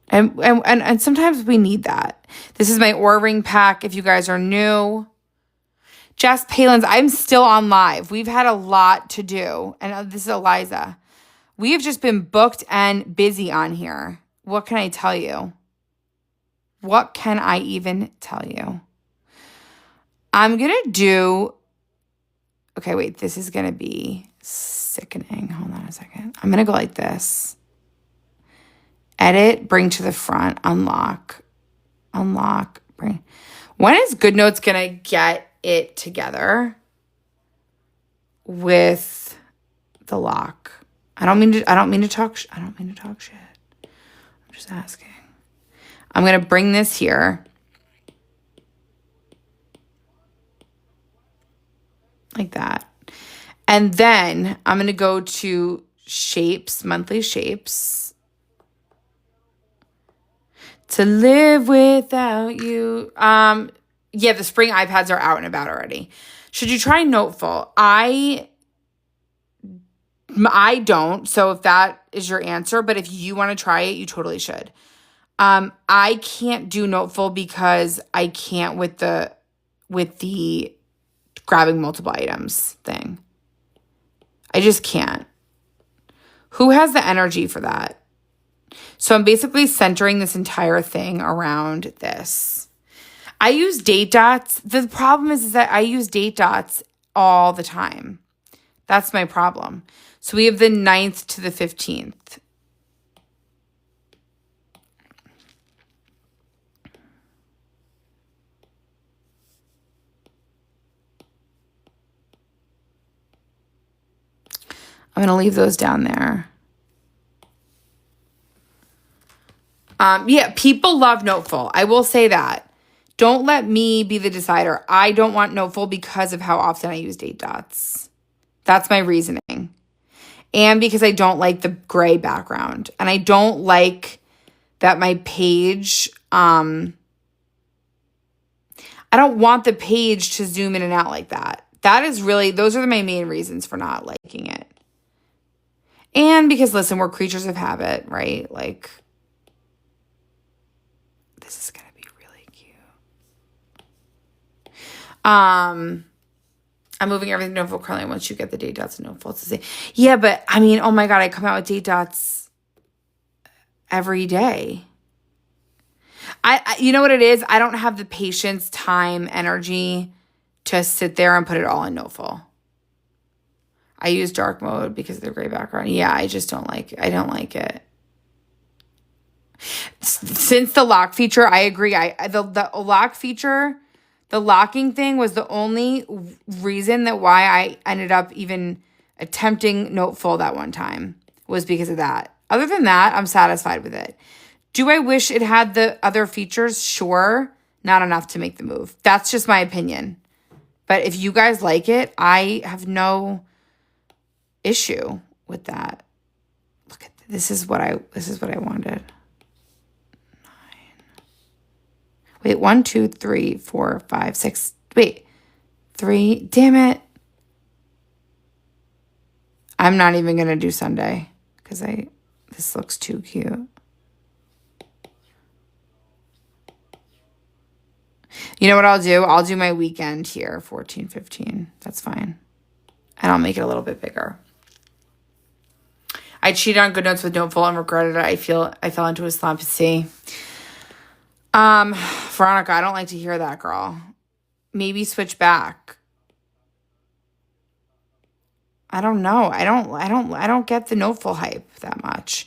And sometimes we need that. This is my Oura Ring pack if you guys are new. Jess Palins, I'm still on live. We've had a lot to do. And this is Eliza. We have just been booked and busy on here. What can I tell you? What can I even tell you? I'm going to do... Okay, wait. This is going to be sickening. Hold on a second. I'm going to go like this. Edit, bring to the front, unlock, bring. When is GoodNotes going to get it together with the lock? I don't mean to talk shit. I'm just asking. I'm going to bring this here. like that. And then I'm going to go to shapes, monthly shapes. To live without you. Yeah, the spring iPads are out and about already. Should you try Noteful? I don't. So if that is your answer, but if you want to try it, you totally should. I can't do Noteful because I can't with the grabbing multiple items thing. I just can't. Who has the energy for that? So I'm basically centering this entire thing around this. I use date dots. The problem is that I use date dots all the time. That's my problem. So we have the 9th to the 15th. I'm going to leave those down there. Yeah, people love Noteful. I will say that. Don't let me be the decider. I don't want Noteful because of how often I use date dots. That's my reasoning. And because I don't like the gray background. And I don't like that my page, I don't want the page to zoom in and out like that. Those are my main reasons for not liking it. And because, listen, we're creatures of habit, right? Like, this is going to be really cute. I'm moving everything to Noteful currently once you get the date dots and Noteful. It's the same. Yeah, but I mean, oh my God, I come out with date dots every day. You know what it is? I don't have the patience, time, energy to sit there and put it all in Noteful. I use dark mode because of the gray background. Yeah, I just don't like it. I don't like it. Since the lock feature, I agree. The lock feature, the locking thing was the only reason that why I ended up even attempting Noteful that one time was because of that. Other than that, I'm satisfied with it. Do I wish it had the other features? Sure. Not enough to make the move. That's just my opinion. But if you guys like it, I have no issue with that. Look at this is what I wanted. 9. Wait, 1, 2, 3, 4, 5, 6. Wait, 3. Damn it. I'm not even gonna do Sunday because this looks too cute. You know what I'll do? I'll do my weekend here, 14, 15. That's fine. And I'll make it a little bit bigger. I cheated on GoodNotes with Noteful and regretted it. I fell into a slump. See, Veronica, I don't like to hear that, girl. Maybe switch back. I don't know. I don't get the Noteful hype that much.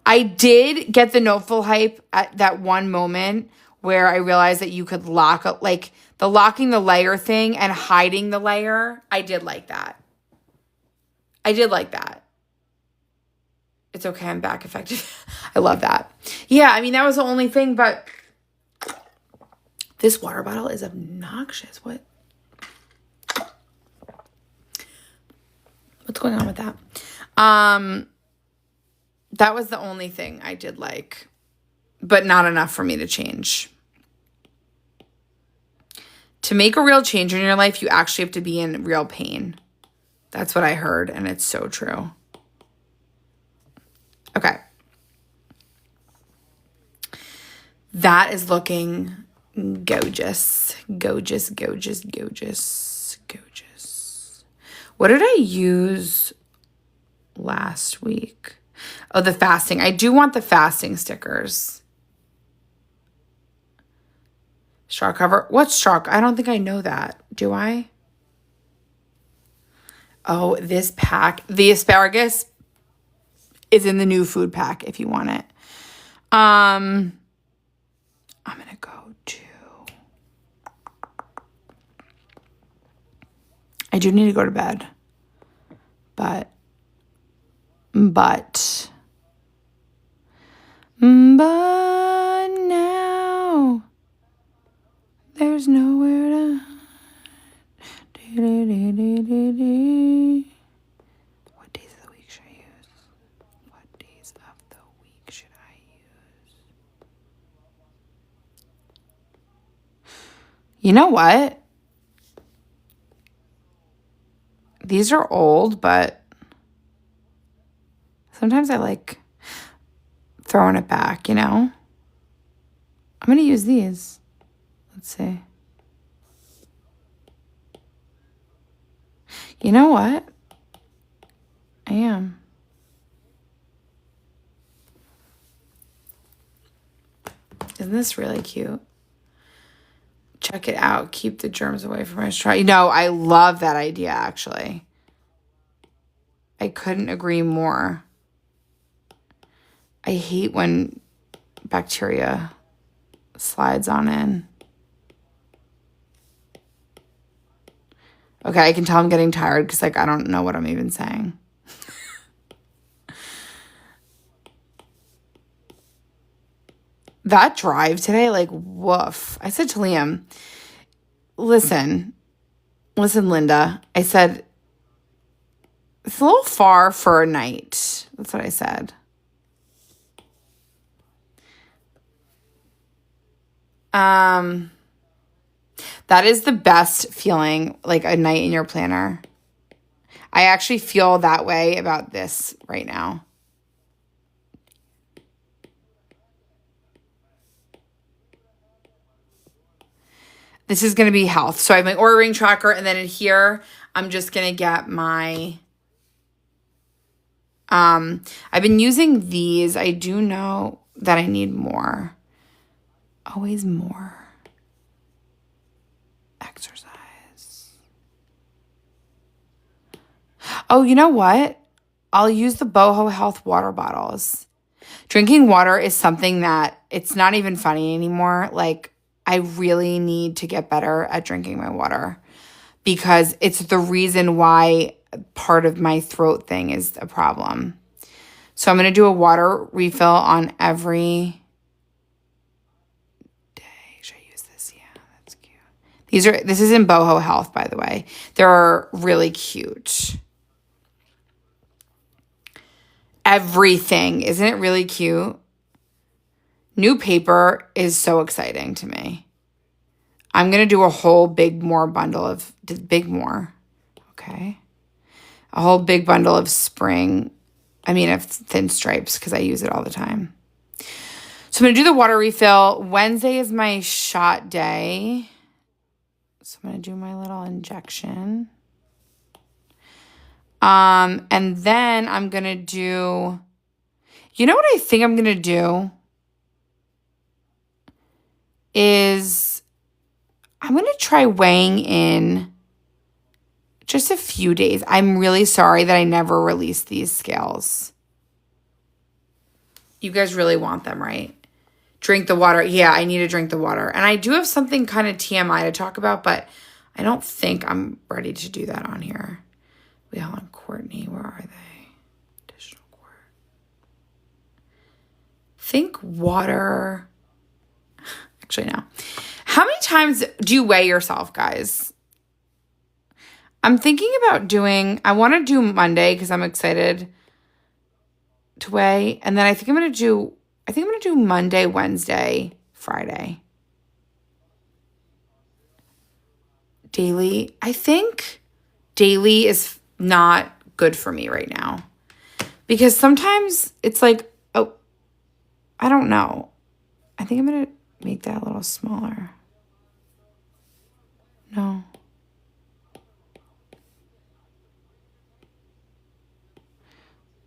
I did get the Noteful hype at that one moment where I realized that you could lock up, like the locking the layer thing and hiding the layer. I did like that. It's okay, I'm back effective. I love that. Yeah, I mean, that was the only thing, but this water bottle is obnoxious. What's going on with that? That was the only thing I did like, but not enough for me to change. To make a real change in your life, you actually have to be in real pain. That's what I heard, and it's so true. Okay. That is looking gorgeous. Gorgeous, gorgeous, gorgeous, gorgeous. What did I use last week? Oh, the fasting. I do want the fasting stickers. Straw cover. What's straw? I don't think I know that. Do I? Oh, this pack. The asparagus is in the new food pack if you want it. I'm going to go to... I do need to go to bed. But now there's nowhere to... You know what? These are old, but sometimes I like throwing it back, you know? I'm going to use these. Let's see. You know what? I am. Isn't this really cute? Check it out. Keep the germs away from my straw. You know, I love that idea, actually. I couldn't agree more. I hate when bacteria slides on in. Okay, I can tell I'm getting tired because, like, I don't know what I'm even saying. That drive today, like, woof. I said to Liam, listen, Linda. I said, it's a little far for a night. That's what I said. That is the best feeling, like a night in your planner. I actually feel that way about this right now. This is going to be health. So I have my Oura Ring tracker, and then in here, I'm just going to get my, I've been using these. I do know that I need more. Always more. Exercise. Oh, you know what? I'll use the Boho Health water bottles. Drinking water is something that it's not even funny anymore. Like, I really need to get better at drinking my water because it's the reason why part of my throat thing is a problem. So I'm going to do a water refill on every day. Should I use this? Yeah, that's cute. This is in Boho Health, by the way. They're really cute. Everything. Isn't it really cute? New paper is so exciting to me. I'm going to do a whole big bundle of okay. A whole big bundle of of Thin Stripes because I use it all the time. So I'm going to do the water refill. Wednesday is my shot day. So I'm going to do my little injection. And then I'm going to do, you know what I think I'm going to do is I'm going to try weighing in just a few days. I'm really sorry that I never released these scales. You guys really want them, right? Drink the water. Yeah, I need to drink the water. And I do have something kind of TMI to talk about, but I don't think I'm ready to do that on here. Wait, hold on. Courtney, where are they? Digital Court. Think water. Actually, no. How many times do you weigh yourself, guys? I'm thinking about I want to do Monday because I'm excited to weigh. And then I think I'm going to do Monday, Wednesday, Friday. Daily. I think daily is not good for me right now. Because sometimes it's like, oh, I don't know. I think I'm going to make that a little smaller. No.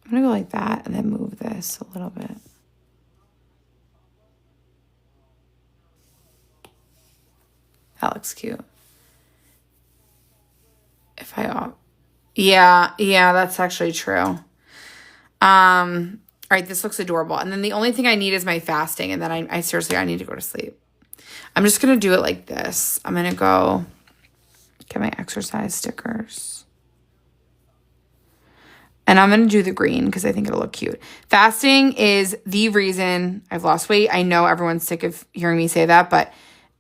I'm going to go like that and then move this a little bit. That looks cute. Yeah, that's actually true. All right, this looks adorable. And then the only thing I need is my fasting. And then I seriously, I need to go to sleep. I'm just going to do it like this. I'm going to go get my exercise stickers. And I'm going to do the green because I think it'll look cute. Fasting is the reason I've lost weight. I know everyone's sick of hearing me say that, but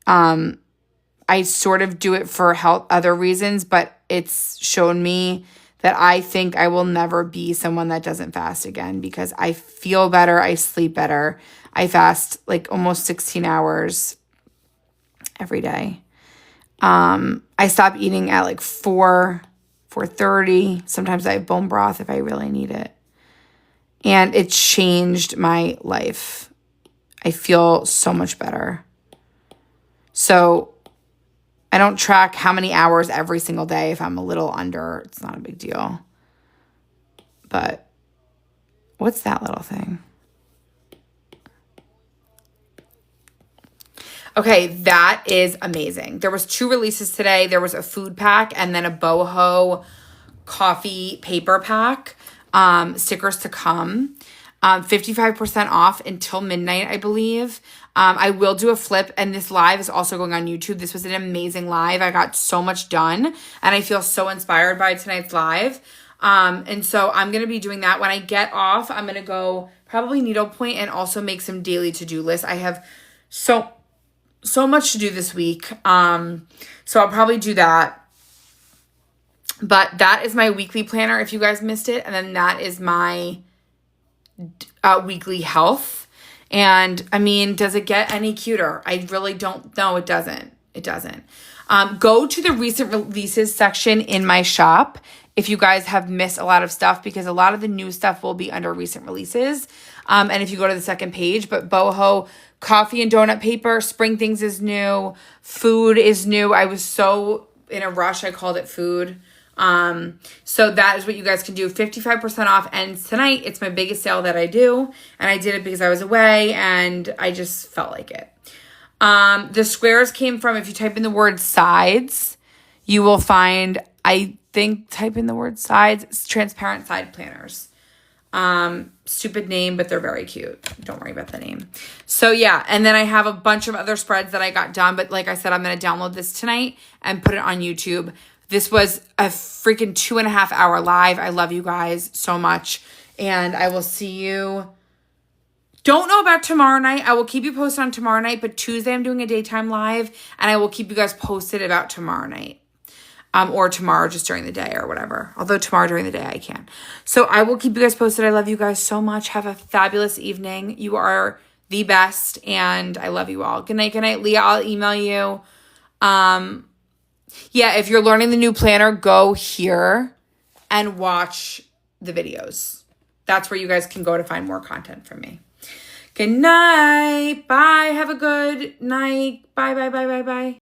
I sort of do it for health, other reasons, but it's shown me that I think I will never be someone that doesn't fast again because I feel better. I sleep better. I fast like almost 16 hours every day. I stop eating at like 4:30. Sometimes I have bone broth if I really need it. And it changed my life. I feel so much better. So I don't track how many hours every single day. If I'm a little under, it's not a big deal. But what's that little thing? Okay, that is amazing. There was 2 releases today. There was a food pack and then a boho coffee paper pack. Stickers to come. 55% off until midnight, I believe. I will do a flip, and this live is also going on YouTube. This was an amazing live. I got so much done, and I feel so inspired by tonight's live. And so I'm going to be doing that. When I get off, I'm going to go probably needlepoint and also make some daily to-do lists. I have so much to do this week. So I'll probably do that. But that is my weekly planner if you guys missed it. And then that is my weekly health. And I mean, does it get any cuter? I really don't know. It doesn't. It doesn't. Go to the recent releases section in my shop if you guys have missed a lot of stuff, because a lot of the new stuff will be under recent releases. And if you go to the second page, but boho coffee and donut paper, spring things is new. Food is new. I was so in a rush, I called it food. So that is what you guys can do. 55% off ends tonight. It's my biggest sale that I do. And I did it because I was away and I just felt like it. The squares came from, if you type in the word sides, you will find, type in the word sides, it's transparent side planners. Stupid name, but they're very cute. Don't worry about the name. So yeah. And then I have a bunch of other spreads that I got done. But like I said, I'm going to download this tonight and put it on YouTube. This was a freaking 2.5 hour live. I love you guys so much. And I will see you. Don't know about tomorrow night. I will keep you posted on tomorrow night. But Tuesday I'm doing a daytime live. And I will keep you guys posted about tomorrow night. Or tomorrow just during the day or whatever. Although tomorrow during the day I can. So I will keep you guys posted. I love you guys so much. Have a fabulous evening. You are the best. And I love you all. Good night, Leah. I'll email you. Yeah, if you're learning the new planner, go here and watch the videos. That's where you guys can go to find more content from me. Good night. Bye. Have a good night. Bye, bye, bye, bye, bye.